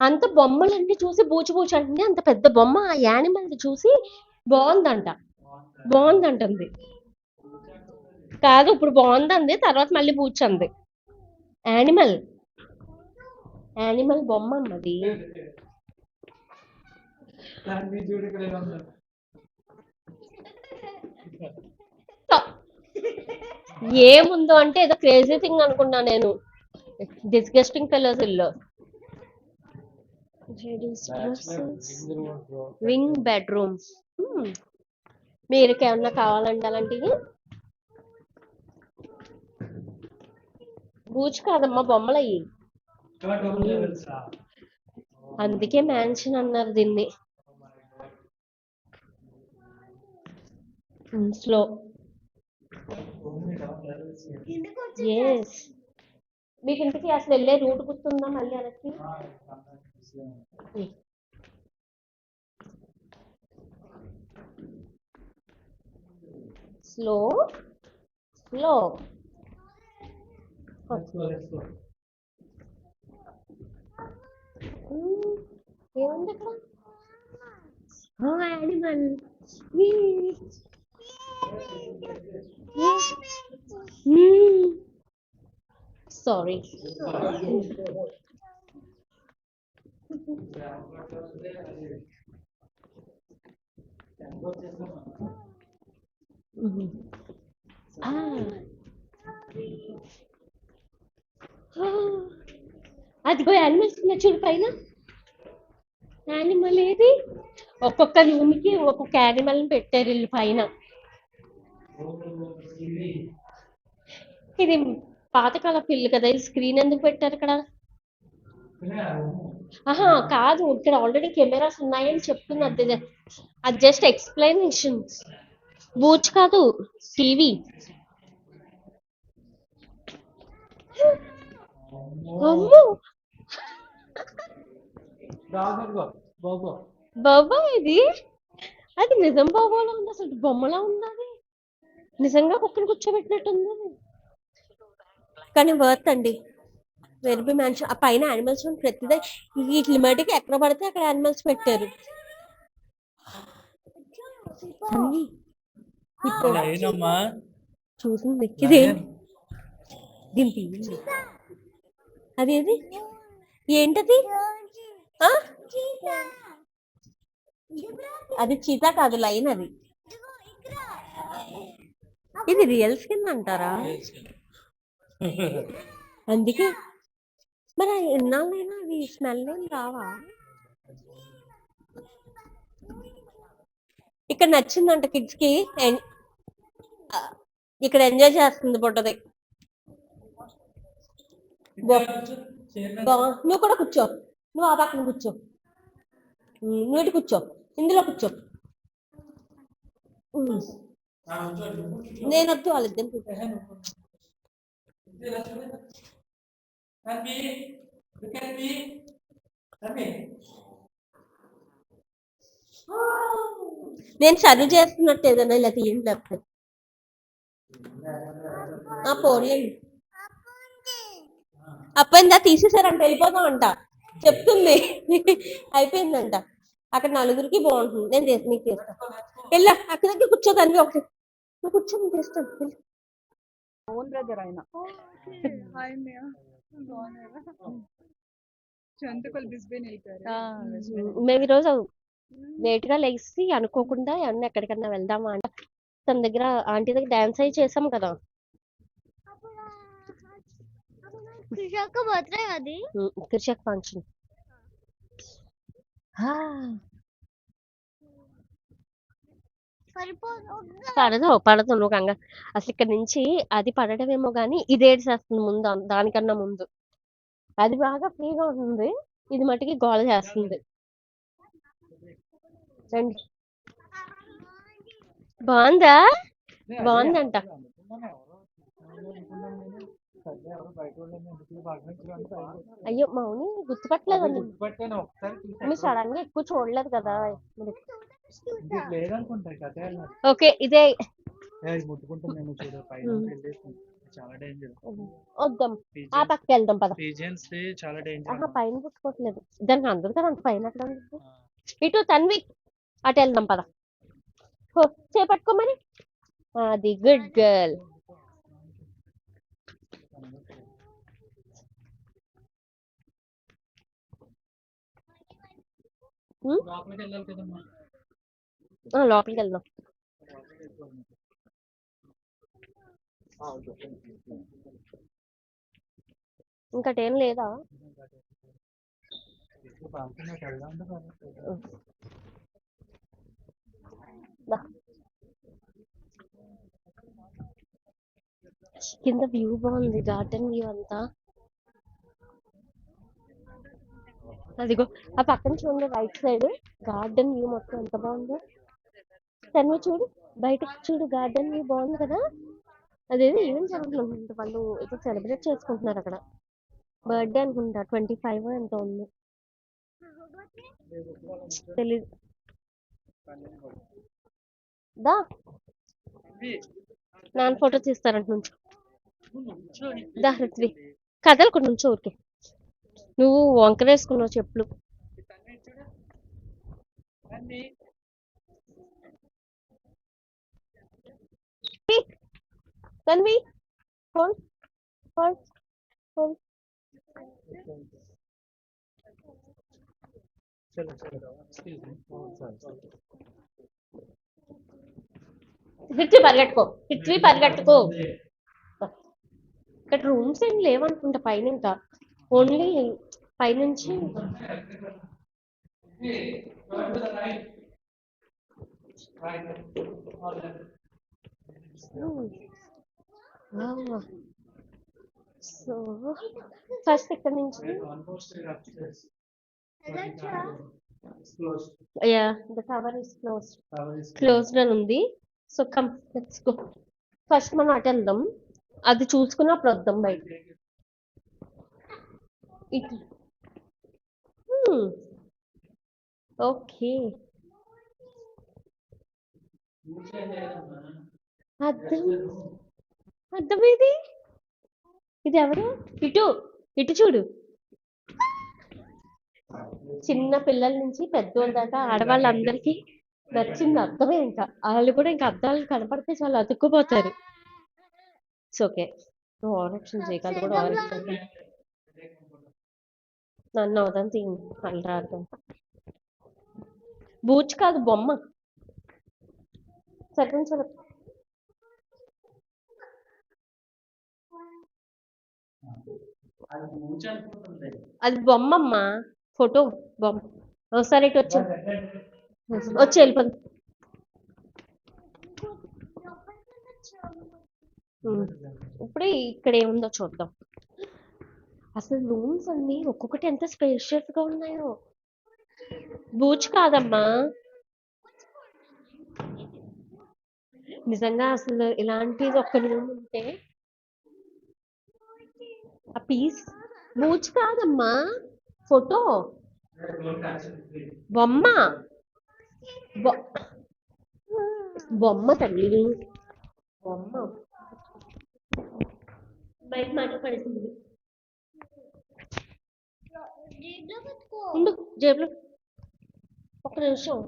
అంత బొమ్మలన్నీ చూసి బూచి బూచి అంటుంది, అంత పెద్ద బొమ్మ ఆ యానిమల్ చూసి బాగుందంటుంది. కాదు, ఇప్పుడు బాగుందంది, తర్వాత మళ్ళీ బూచంది. యానిమల్ యానిమల్ బొమ్మ అమ్మది. ఏముందో అంటే ఏదో క్రేజీ థింగ్ అనుకున్నా నేను. డిస్గస్టింగ్ ఫెలోస్ ఇల్లు. Wing bedrooms. మీరు ఏమన్నా కావాలంటే అలాంటివి. బూచ్ కాదమ్మా, బొమ్మలు అయ్యి. అందుకే మ్యాన్షన్ అన్నారు దీన్ని. స్లో. ఎస్. మీకు ఇంటికి అసలు వెళ్ళే రూట్ గుర్తుందా మళ్ళీ వెనక్కి? Slow slow. ఏముంది అక్కడ? యానిమల్. సారీ. అదిగో యానిమల్స్ చూడు పైన. యానిమల్ ఏది? ఒక్కొక్క రూమ్ కి ఒక్కొక్క యానిమల్ పెట్టారు వీళ్ళు పైన. ఇది పాతకాల పిల్లు కదా, ఈ స్క్రీన్ ఎందుకు పెట్టారు ఇక్కడ? ఆహా కాదు, ఇక్కడ ఆల్రెడీ కెమెరాస్ ఉన్నాయని చెప్తున్నది. అది జస్ట్ ఎక్స్ప్లెనేషన్. బూచ్ కాదు, టీవీ. అమ్మో, బాబా ఇది. అది నిజం బాబోలా ఉంది, అసలు బొమ్మలా ఉంది. అది నిజంగా కుక్కని కూర్చోబెట్టినట్టుంది. కానీ వర్త్ అండి. వెర్బీ మ్యాన్షన్. ఆ పైన యానిమల్స్ ప్రతిదే. ఈ క్లిమాటిక్ ఎక్కడ పడితే అక్కడ యానిమల్స్ పెట్టారు. చూసింది ఇది దీని. అదేది ఏంటది? అది చీతా కాదు, లైన్ అది. ఇది రియల్ స్కిన్ అంటారా? అందుకే మరి ఎన్నాళ్ళైనా అవి స్మెల్ ఏం రావా? ఇక్కడ నచ్చిందంట కిడ్స్ కి. ఇక్కడ ఎంజాయ్ చేస్తుంది బుట్టది. నువ్వు కూడా కూర్చో, నువ్వు ఆ పక్కన కూర్చో, నువ్వు ఇటు కూర్చో, ఇందులో కూర్చో. నేను వద్దు, వాళ్ళిద్దరు. నేను సర్వ్ చేస్తున్నట్టు ఏదైనా ఇలా తీయండి, లేకపోతే పోలేండి. అప్పయిందా, తీసేసారంట, వెళ్ళిపోతామంట చెప్తుంది. అయిపోయిందంట. అక్కడ నలుగురికి బాగుంటుంది. నేను నీకు చేస్తాను. వెళ్ళా అక్కడ దగ్గర కూర్చోదాన్ని. ఒకటి నువ్వు కూర్చో, నేను చేస్తాను. ఓన్ బ్రదర్ ఆయన. మేము ఈరోజు లేట్ గా లేచి అనుకోకుండా అన్న ఎక్కడికన్నా వెళ్దామా అంటే తన దగ్గర ఆంటీ దగ్గర డాన్స్ అయి చేసాం కదా. కృషక బర్త్డే అది కృషక్ ఫంక్షన్ పడదు పడదు నువ్వు కంగా అసలు ఇక్కడ నుంచి అది పడటమేమో కానీ ఇది ఏడ్చేస్తుంది ముందు దానికన్నా ముందు అది బాగా ఫ్రీగా ఉంటుంది ఇది మటుకి గోల చేస్తుంది రండి బాగుందా బాగుందంట అయ్యో మౌని గుర్తుపట్టలేదు మీరు సడన్ గా ఎక్కువ చూడలేదు కదా ఓకే ఇదే వద్దాం ఆ పక్కకి వెళ్దాం పద పైన పుట్టుకోవట్లేదు దానికి అందరు కదా అంత పైన అక్కడ ఇటు తన్వి అటు వెళ్దాం పద చేపట్టుకోమని అది గుడ్ గర్ల్ లోపలికి వెళ్దాం ఇంకటేం లేదా కింద వ్యూ బాగుంది గార్డెన్ వ్యూ అంతా అదిగో ఆ పక్కన చూడండి రైట్ సైడ్ గార్డెన్ వ్యూ మొత్తం ఎంత బాగుందో తను చూడు బయటకు చూడు గార్డెన్ వ్యూ బాగుంది కదా అదేదో ఈవెంట్ జరుగుతుంది వాళ్ళు ఏదో సెలబ్రేట్ చేసుకుంటున్నారు అక్కడ బర్త్డే అనుకుంటా 25 ఎంతో ఉంది తెలీదు దా నాన్న ఫోటో తీస్తారంట నుంచి దా ఋత్వి కదలకు నుంచి ఊరికే నువ్వు వంకరేసుకున్నావు చెప్పులు తన్వి హోల్డ్ హోల్డ్ హోల్డ్ హిట్వి పరిగెట్టుకో ఇక్కడ రూమ్స్ ఏం లేవనుకుంటా పైన ఇంకా ఓన్లీ పైనుంచి సో ఫస్ట్ ఇక్కడ నుంచి ద టవర్ ఇస్ క్లోజ్డ్ అని ఉంది so come let's go first మనం అటు వెళ్దాం అది చూసుకున్నప్పుడు వద్దాం బయట ఓకే అర్థం ఇది ఎవరు ఇటు చూడు చిన్న పిల్లల నుంచి పెద్దోళ్ళ దాకా ఆడవాళ్ళందరికీ నచ్చింది అర్థమే ఇంకా వాళ్ళు కూడా ఇంకా అద్దాలు కనపడితే చాలా అతుక్కుపోతారు ఓకే ఓవరాక్షన్ చేయగలదు కూడా ఓవరాక్షన్ నన్ను అవదాం తీయండి వాళ్ళు రాదు బూచ్ కాదు బొమ్మ సెకండ్ సార్ అది బొమ్మమ్మా ఫోటో బొమ్మ ఒకసారి ఇటు వచ్చి వెళ్ళిపోదు ఇప్పుడే ఇక్కడ ఏముందో చూద్దాం అసలు రూమ్స్ అన్ని ఒక్కొక్కటి ఎంత స్పేషియస్ గా ఉన్నాయో బూచ్ కాదమ్మా నిజంగా అసలు ఇలాంటిది ఒక్క రూమ్ ఉంటే ఆ పీస్ బూచ్ కాదమ్మా ఫోటో బొమ్మ బొమ్మ తల్లి బొమ్మ బయట మాట పడుతుంది జేబులో ఒక్క నిమిషం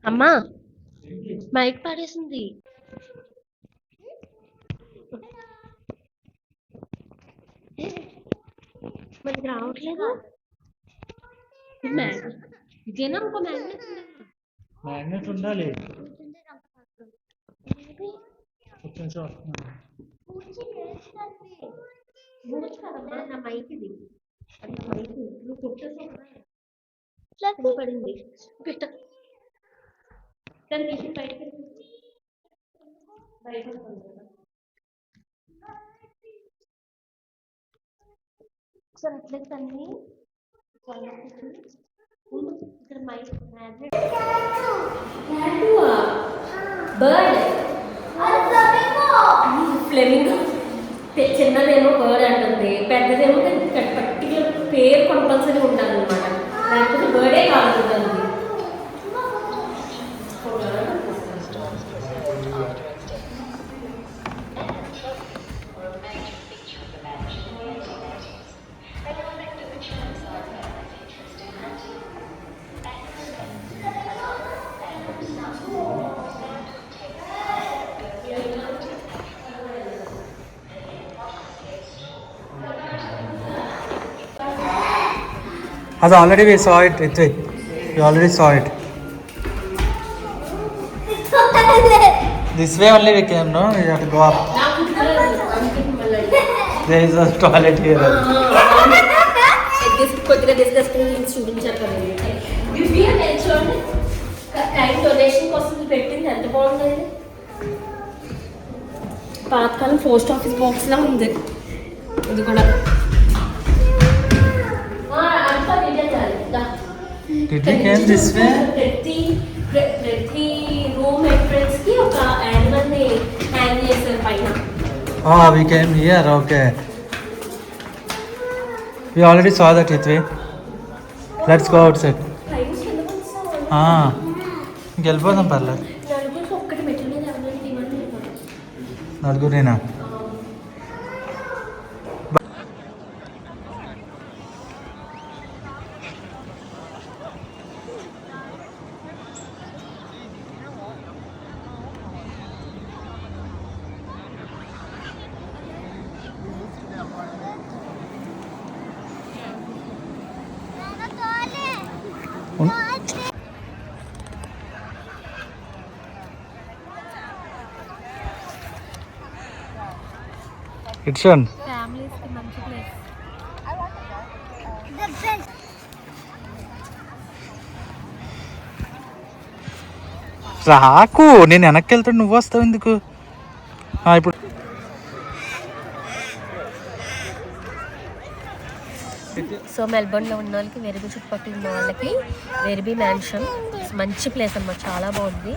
అమ్మా మైక్ పాడేసింది మనకి రావట్లేదు ఇదేనా ఒక మ్యాగ్నెట్ మ్యాగ్నెట్ ఉండాలి నుంచి వస్తున్నాను. పడింది పిట్ట ఒకసారి అట్లే తన్ని ఇక్కడ బర్డ్ ఫ్లెమింగో చిన్నదేమో బర్డ్ అంటుంది, పెద్దదేమో పర్టికులర్ పేరు కంపల్సరీ ఉండాలన్నమాట, లేకపోతే బర్డే కాదు దానికి. As already we saw it, Ritvik. We already saw it. This way only we came, no? We have to go up. There is a toilet here. కొద్దిగా discussion చూపించారు కదండి. దివ్య చూడండి, టైం డొనేషన్ కోసం పెట్టింది ఎంత బాగుంది. పాతకాలం పోస్ట్ ఆఫీస్ బాక్స్ లా ఉంది ఇది కూడా. Did we came this way? ప్రతి రూమ్ ఎంట్రన్స్ కి ఒక యానిమల్ ని హ్యాంగ్ చేశారు పైన. Oh, we came here. Okay. We already saw that, Ritvik. Let's go outside. ఇంకెళ్ళిపోదాం పర్లేదు. నలుగురికి ఒక్కటి మెట్ల మీద ఎవరైనా తీయమని నలుగురేనా? ఇట్షన్ ఫ్యామిలీస్ కి మంచి ప్లేస్. రాకు, నేను వెనక్కి వెళ్తాడు, నువ్వు వస్తావు ఎందుకు? ఇప్పుడు సో మెల్బోర్న్లో ఉన్న వాళ్ళకి, వెరిబీ చుట్టుపక్కల ఉన్న వాళ్ళకి వెరిబీ మ్యాన్షన్ మంచి ప్లేస్ అన్నమాట, చాలా బాగుంది.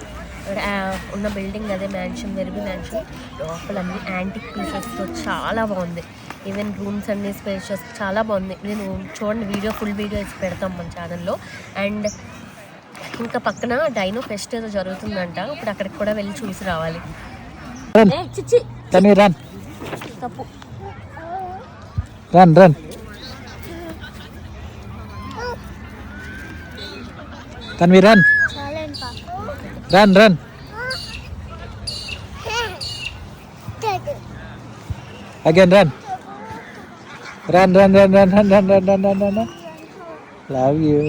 ఉన్న బిల్డింగ్ అదే మ్యాన్షన్, వెరిబీ మ్యాన్షన్. లోపల అన్ని యాంటిక్ పీసెస్తో చాలా బాగుంది. ఈవెన్ రూమ్స్ అన్ని స్పేషియస్, చాలా బాగుంది. నేను చూడండి వీడియో, ఫుల్ వీడియో వేసి పెడతాం మన ఛానల్లో. అండ్ ఇంకా పక్కన డైనో ఫెస్ట్ ఏదో జరుగుతుందంట, ఇప్పుడు అక్కడికి కూడా వెళ్ళి చూసి రావాలి. చిచ్చి రన్ తప్పు. Run run Can we run? Run, run. Again, run. Run, run, run, run, run, run, run, run, run, run. Love you.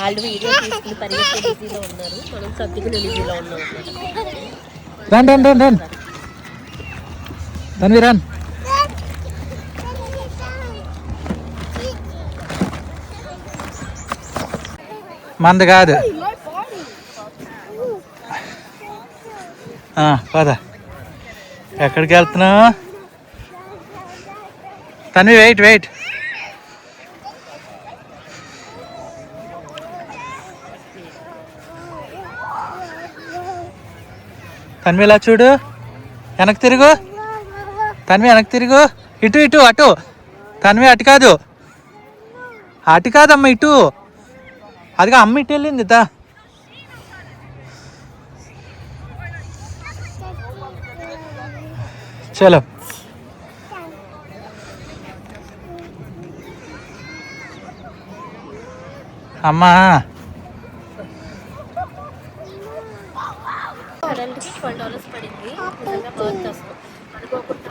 వాళ్ళు వీడియో తీసుకుని పరిగెత్తే బిజీలో ఉన్నారు, మనం సర్దుకునే బిజీలో ఉన్నాం. Run run run run run we run. మంది కాదు. పద, ఎక్కడికి వెళ్తున్నావు? Tanvi wait wait. తన్వి ఇలా చూడు, వెనక్కి తిరుగు. తన్వి వెనక్కి తిరుగు. ఇటు ఇటు అటు. తన్వి అటు కాదు, అటు కాదమ్మ ఇటు. అదిగా అమ్మ ఇటు వెళ్ళింది. తా చలో. అమ్మా అడల్ట్కి $12 పడింది. నిజంగా బర్త్ వస్తుంది అనుకోకుండా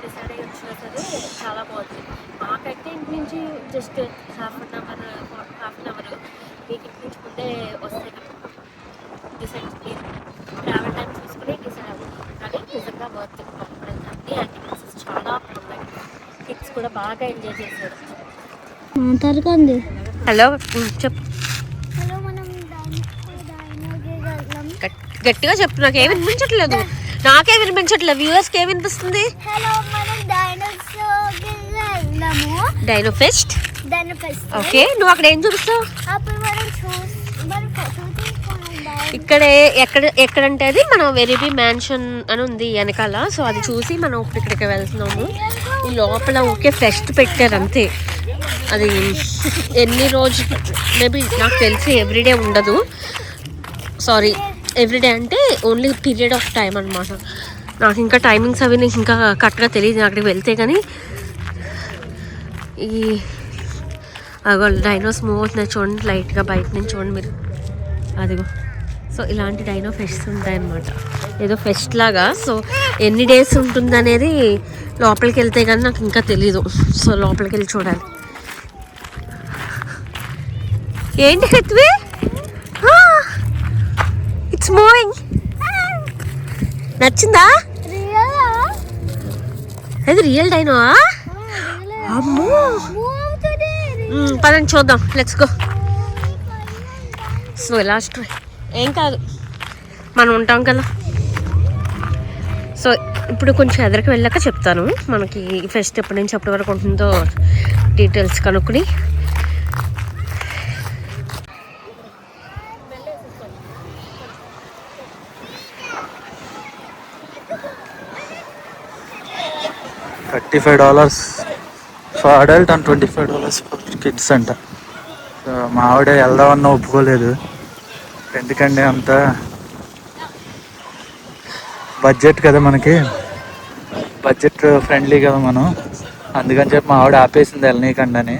డిసైడ్ అయ్యి వచ్చినా సరే చాలా బాగుంది. మాకైతే ఇంటి నుంచి జస్ట్ హాఫ్ అన్ అవర్ మీకు ఇంటి నుంచి ముందే వస్తే డిసైడ్ ట్రావెల్ టైం చూసుకుని డిసైడ్ అవ్వదు. కానీ నిజంగా బర్త్ అప్పుడైతే అన్ని యాక్టివిటీస్ చాలా ఉన్నాయి. కిడ్స్ కూడా బాగా ఎంజాయ్ చేశారు. హలో చెప్పు. గట్టిగా చెప్పు, నాకేం వినిపించట్లేదు. నాకే వినిపించట్లేదు, వ్యూవర్స్కి ఏం వినిపిస్తుంది? Dino pest. ఓకే, నువ్వు అక్కడ ఏం చూపిస్తావు? ఇక్కడే ఎక్కడంటే అది మన వెరిబీ మ్యాన్షన్ అని ఉంది వెనకాల. సో అది చూసి మనం ఇక్కడికి వెళ్తున్నాము. ఈ లోపల ఓకే ఫెస్ట్ పెట్టారు అంతే. అది ఎన్ని రోజులు మేబీ నాకు తెలిసి ఎవ్రీడే ఉండదు. సారీ, ఎవ్రీడే అంటే ఓన్లీ పీరియడ్ ఆఫ్ టైం అనమాట. నాకు ఇంకా టైమింగ్స్ అవి నాకు ఇంకా కరెక్ట్గా తెలియదు అక్కడికి వెళ్తే. కానీ ఈ అగో డైనోస్ మూవ్ అవుతున్నాయి చూడండి, లైట్గా బయట నుంచి చూడండి మీరు. అదిగో. సో ఇలాంటి డైనో ఫెస్ట్ ఉంటాయన్నమాట, ఏదో ఫెస్ట్ లాగా. సో ఎన్ని డేస్ ఉంటుందనేది లోపలికి వెళ్తే కానీ నాకు ఇంకా తెలీదు. సో లోపలికి వెళ్ళి చూడాలి. ఏంటి హెత్వి? It's moving. నచ్చిందా? అది రియల్ డైనోవా? అమ్మో, పదండి చూద్దాం. Let's go. సో లాస్ట్ ఏం కాదు, మనం ఉంటాం కదా. సో ఇప్పుడు కొంచెం ఎదరికి వెళ్ళాక చెప్తాను మనకి ఫెస్ట్ ఎప్పటి నుంచి ఎప్పటి వరకు ఉంటుందో డీటెయిల్స్ కనుక్కుని. $35 for adult and $25 for kids అంట. సో మా ఆవిడ వెళ్దామన్నా ఒప్పుకోలేదు. ఎందుకంటే అంత బడ్జెట్ కదా, మనకి బడ్జెట్ ఫ్రెండ్లీ కదా మనం. అందుకని చెప్పి మా ఆవిడ ఆపేసింది వెళ్ళనీయకండి అని.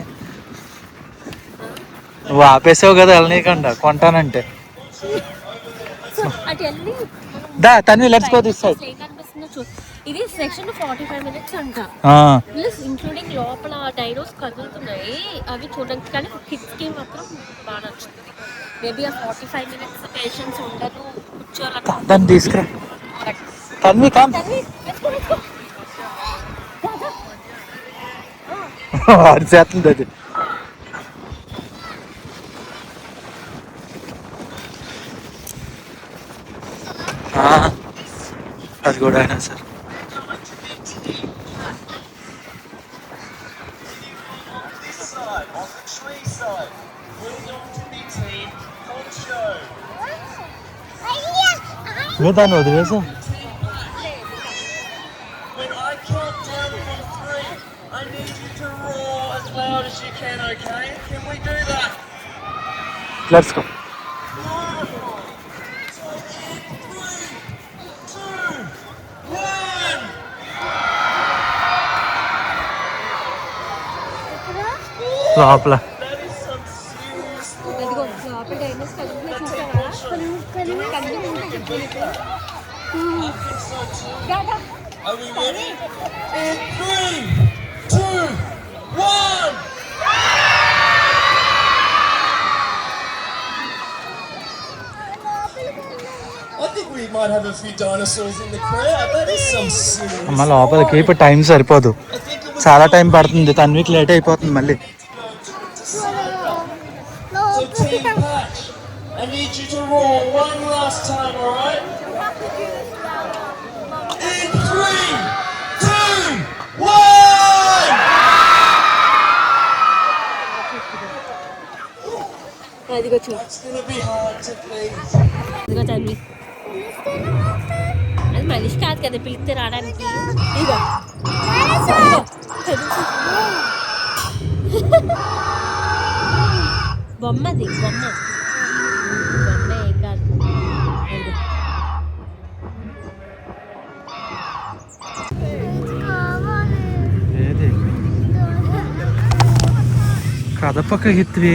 నువ్వు ఆపేసావు కదా వెళ్ళనీయకుండా కొంటానంటే. దా Tanvi let's go this side. ఇది సెక్షన్ 45 minutes అంట, ఇంక్లూడింగ్ లోపల డైనోస్ కదులుతున్నాయి అవి చూడడానికి. కానీ కిడ్స్ కి మాత్రం బాగా నచ్చుతుంది. మేబీ ఆ 45 minutes పేషెన్స్ ఉండదు కూర్చోాలని. దాన్ని తీసుకురా తన్వి, కమ్. చేస్తుంది అది. అది కూడా అయినా సార్. దాన్ని వదిలేసా. Let's go. లోపల Are we ready? In 3, 2, 1. I think we might have a few dinosaurs in the crowd. That is some serious. అమ్మ లోపలికి ఇప్పుడు టైం సరిపోదు, చాలా టైం పడుతుంది. తన్వికి లేట్ అయిపోతుంది మళ్ళీ. So Team Patch, I need you to roar one last time, all right? In 3, 2, 1. అదిగో చూ, It's gonna be hard to please. అదిగో తల్లి. అది మనిషి కాదు కదా పిలిస్తే రావడానికి. ఇదిగో బొమ్మది, బొమ్మ ఏం కాదు. ఏది కదపక హిత్వి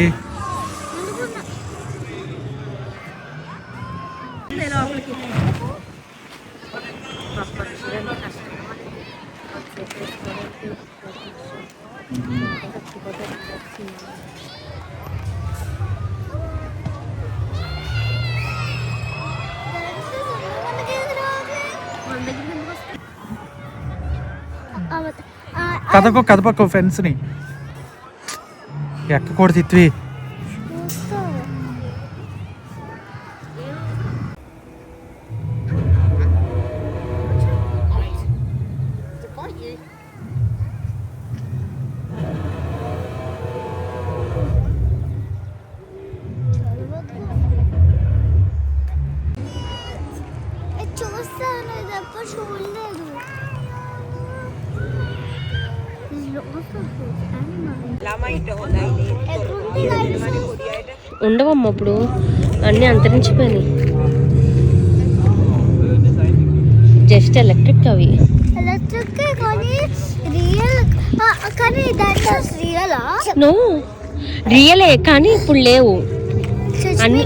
కదపకు ఫెన్స్ని ఎక్కకూడదు ఇత్వి. చూస్తాను ఇది ఎప్పుడు చూడలేదు. ఉండవమ్మా ఇప్పుడు అన్నీ అంతరించిపోయినాయి. జస్ట్ ఎలక్ట్రిక్ అవి. ఎలక్ట్రిక్ కానీ రియల్ కానీ దట్ రియలా? నో రియలే కానీ ఇప్పుడు లేవు అన్ని.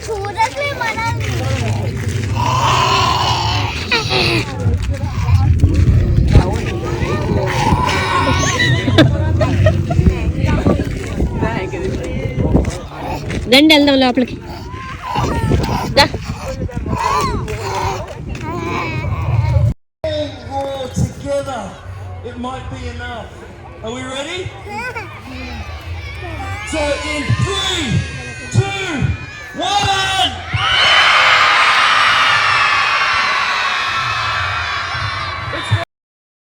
చూడట్లే మనల్ని. రండి వెళ్దాం లోపలికి. Roar together. It might be enough. Are we ready? So in 3, 2, 1.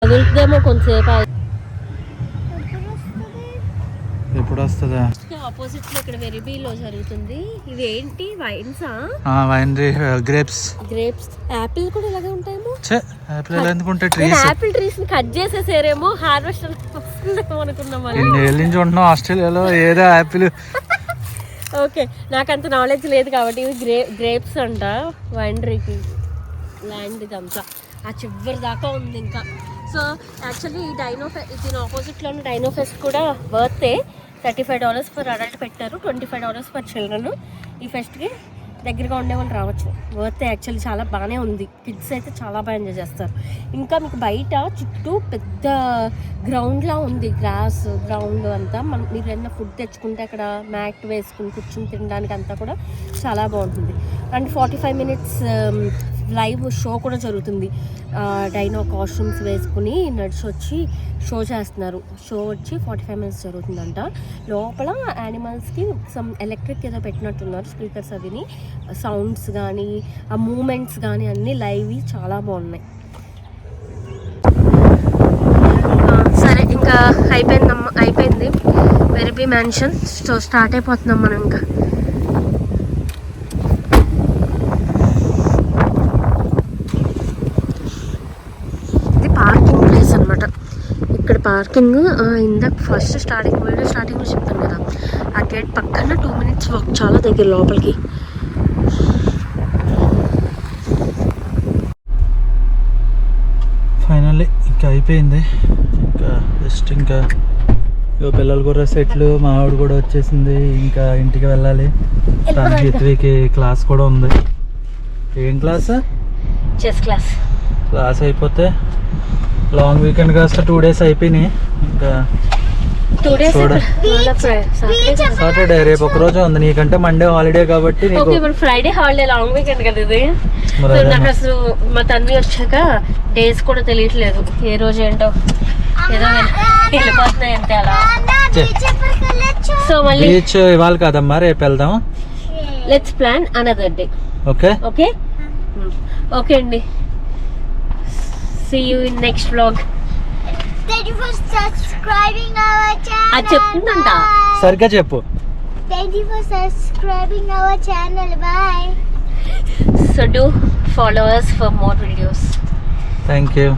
వదులుతుందేమో కొంతసేపు. ఎప్పుడు వస్తుందా? ఆపోజిట్ లో ఇక్కడ వెరిబీలో జరుగుతుంది. ఇవి ఏంటి వైన్సా? Wine grapes. గ్రేప్స్. యాపిల్ కూడా ఇలాగే ఉంటాయేమో. యాపిల్ ఎందుకుంటే ట్రీస్. యాపిల్ ట్రీస్ ని కట్ చేసేసారేమో హార్వెస్ట్ వస్తుందేమో అనుకున్నాం. ఏళ్ళ నుంచి ఉంటున్నాం ఆస్ట్రేలియాలో, ఏదో యాపిల్. ఓకే, నాకంత నాలెడ్జ్ లేదు కాబట్టి ఇవి గ్రేప్స్ అంట. వైనరీకి ల్యాండ్ ఇదంతా ఆ చివరి దాకా ఉంది ఇంకా. సో యాక్చువల్లీ ఈ దీని ఆపోజిట్లోనే డైనో ఫెస్ట్ కూడా వర్తే. $35 పర్ అడల్ట్ పెట్టారు, $25 పర్ చిల్డ్రన్. ఈ ఫెస్ట్కి దగ్గరగా ఉండే వాళ్ళు రావచ్చు. వర్త్ యాక్చువల్లీ చాలా బాగానే ఉంది. కిడ్స్ అయితే చాలా బాగా ఎంజాయ్ చేస్తారు. ఇంకా మీకు బయట చుట్టూ పెద్ద గ్రౌండ్లా ఉంది, గ్రాస్ గ్రౌండ్ అంతా. మీరు ఏదైనా ఫుడ్ తెచ్చుకుంటే అక్కడ మ్యాట్ వేసుకుని కూర్చుని తినడానికి అంతా కూడా చాలా బాగుంటుంది. అండ్ 45 minutes లైవ్ షో కూడా జరుగుతుంది. డైనో కాస్ట్యూమ్స్ వేసుకుని నడిచి వచ్చి షో చేస్తున్నారు. షో వచ్చి 45 minutes జరుగుతుందంట. లోపల యానిమల్స్కి సమ్ ఎలక్ట్రిక్ ఏదో పెట్టినట్టున్నారు, స్పీకర్స్ అవిని. సౌండ్స్ కానీ ఆ మూమెంట్స్ కానీ అన్నీ లైవ్ చాలా బాగున్నాయి. సరే ఇంకా అయిపోయింది వెరిబీ మ్యాన్షన్. సో స్టార్ట్ అయిపోతున్నాం మనం ఇంకా. పార్కింగ్ ప్లేస్ అనమాట. ఇక్కడ పార్కింగ్ ఇందాక వీడియో స్టార్టింగ్లో చెప్తాను కదా, ఆ గేట్ పక్కన 2 minutes వాక్, చాలా దగ్గర లోపలికి. ఫైనల్లీ ఇంకా అయిపోయింది. ఇంకా జస్ట్ ఇంకా పిల్లలు కూడా సెట్లు, మా ఆవిడ కూడా వచ్చేసింది. ఇంకా ఇంటికి వెళ్ళాలి. తనకి 3కి క్లాస్ కూడా ఉంది. ఏం క్లాస్? చెస్ క్లాస్ అయిపోతే లాంగ్ వీకెండ్ కాస్త 2 days అయిపోయినాయి. ఇంకా సాటర్డే రేపు ఒక రోజు ఉంది. నీకంటే మండే హాలిడే కాబట్టి ఫ్రైడే హాలిడే, లాంగ్ వీకెండ్ కదా ఇది. నాకు అసలు మా తండ్రి వచ్చాక డేస్ కూడా తెలియట్లేదు, ఏ రోజు ఏంటో ఏదో వెళ్ళిపోతున్నాయి అంతే అలా. సో మళ్ళీ బీచ్ ఇవాళ కాదమ్మా, రేపు వెళ్దాం. Let's plan another day. Okay okay okay అండి. See you in next vlog. Thank you for subscribing our channel. అది చెప్తుందంట, సరిగ్గా చెప్పు. Thank you for subscribing our channel. Bye. So do follow us for more videos. Thank you.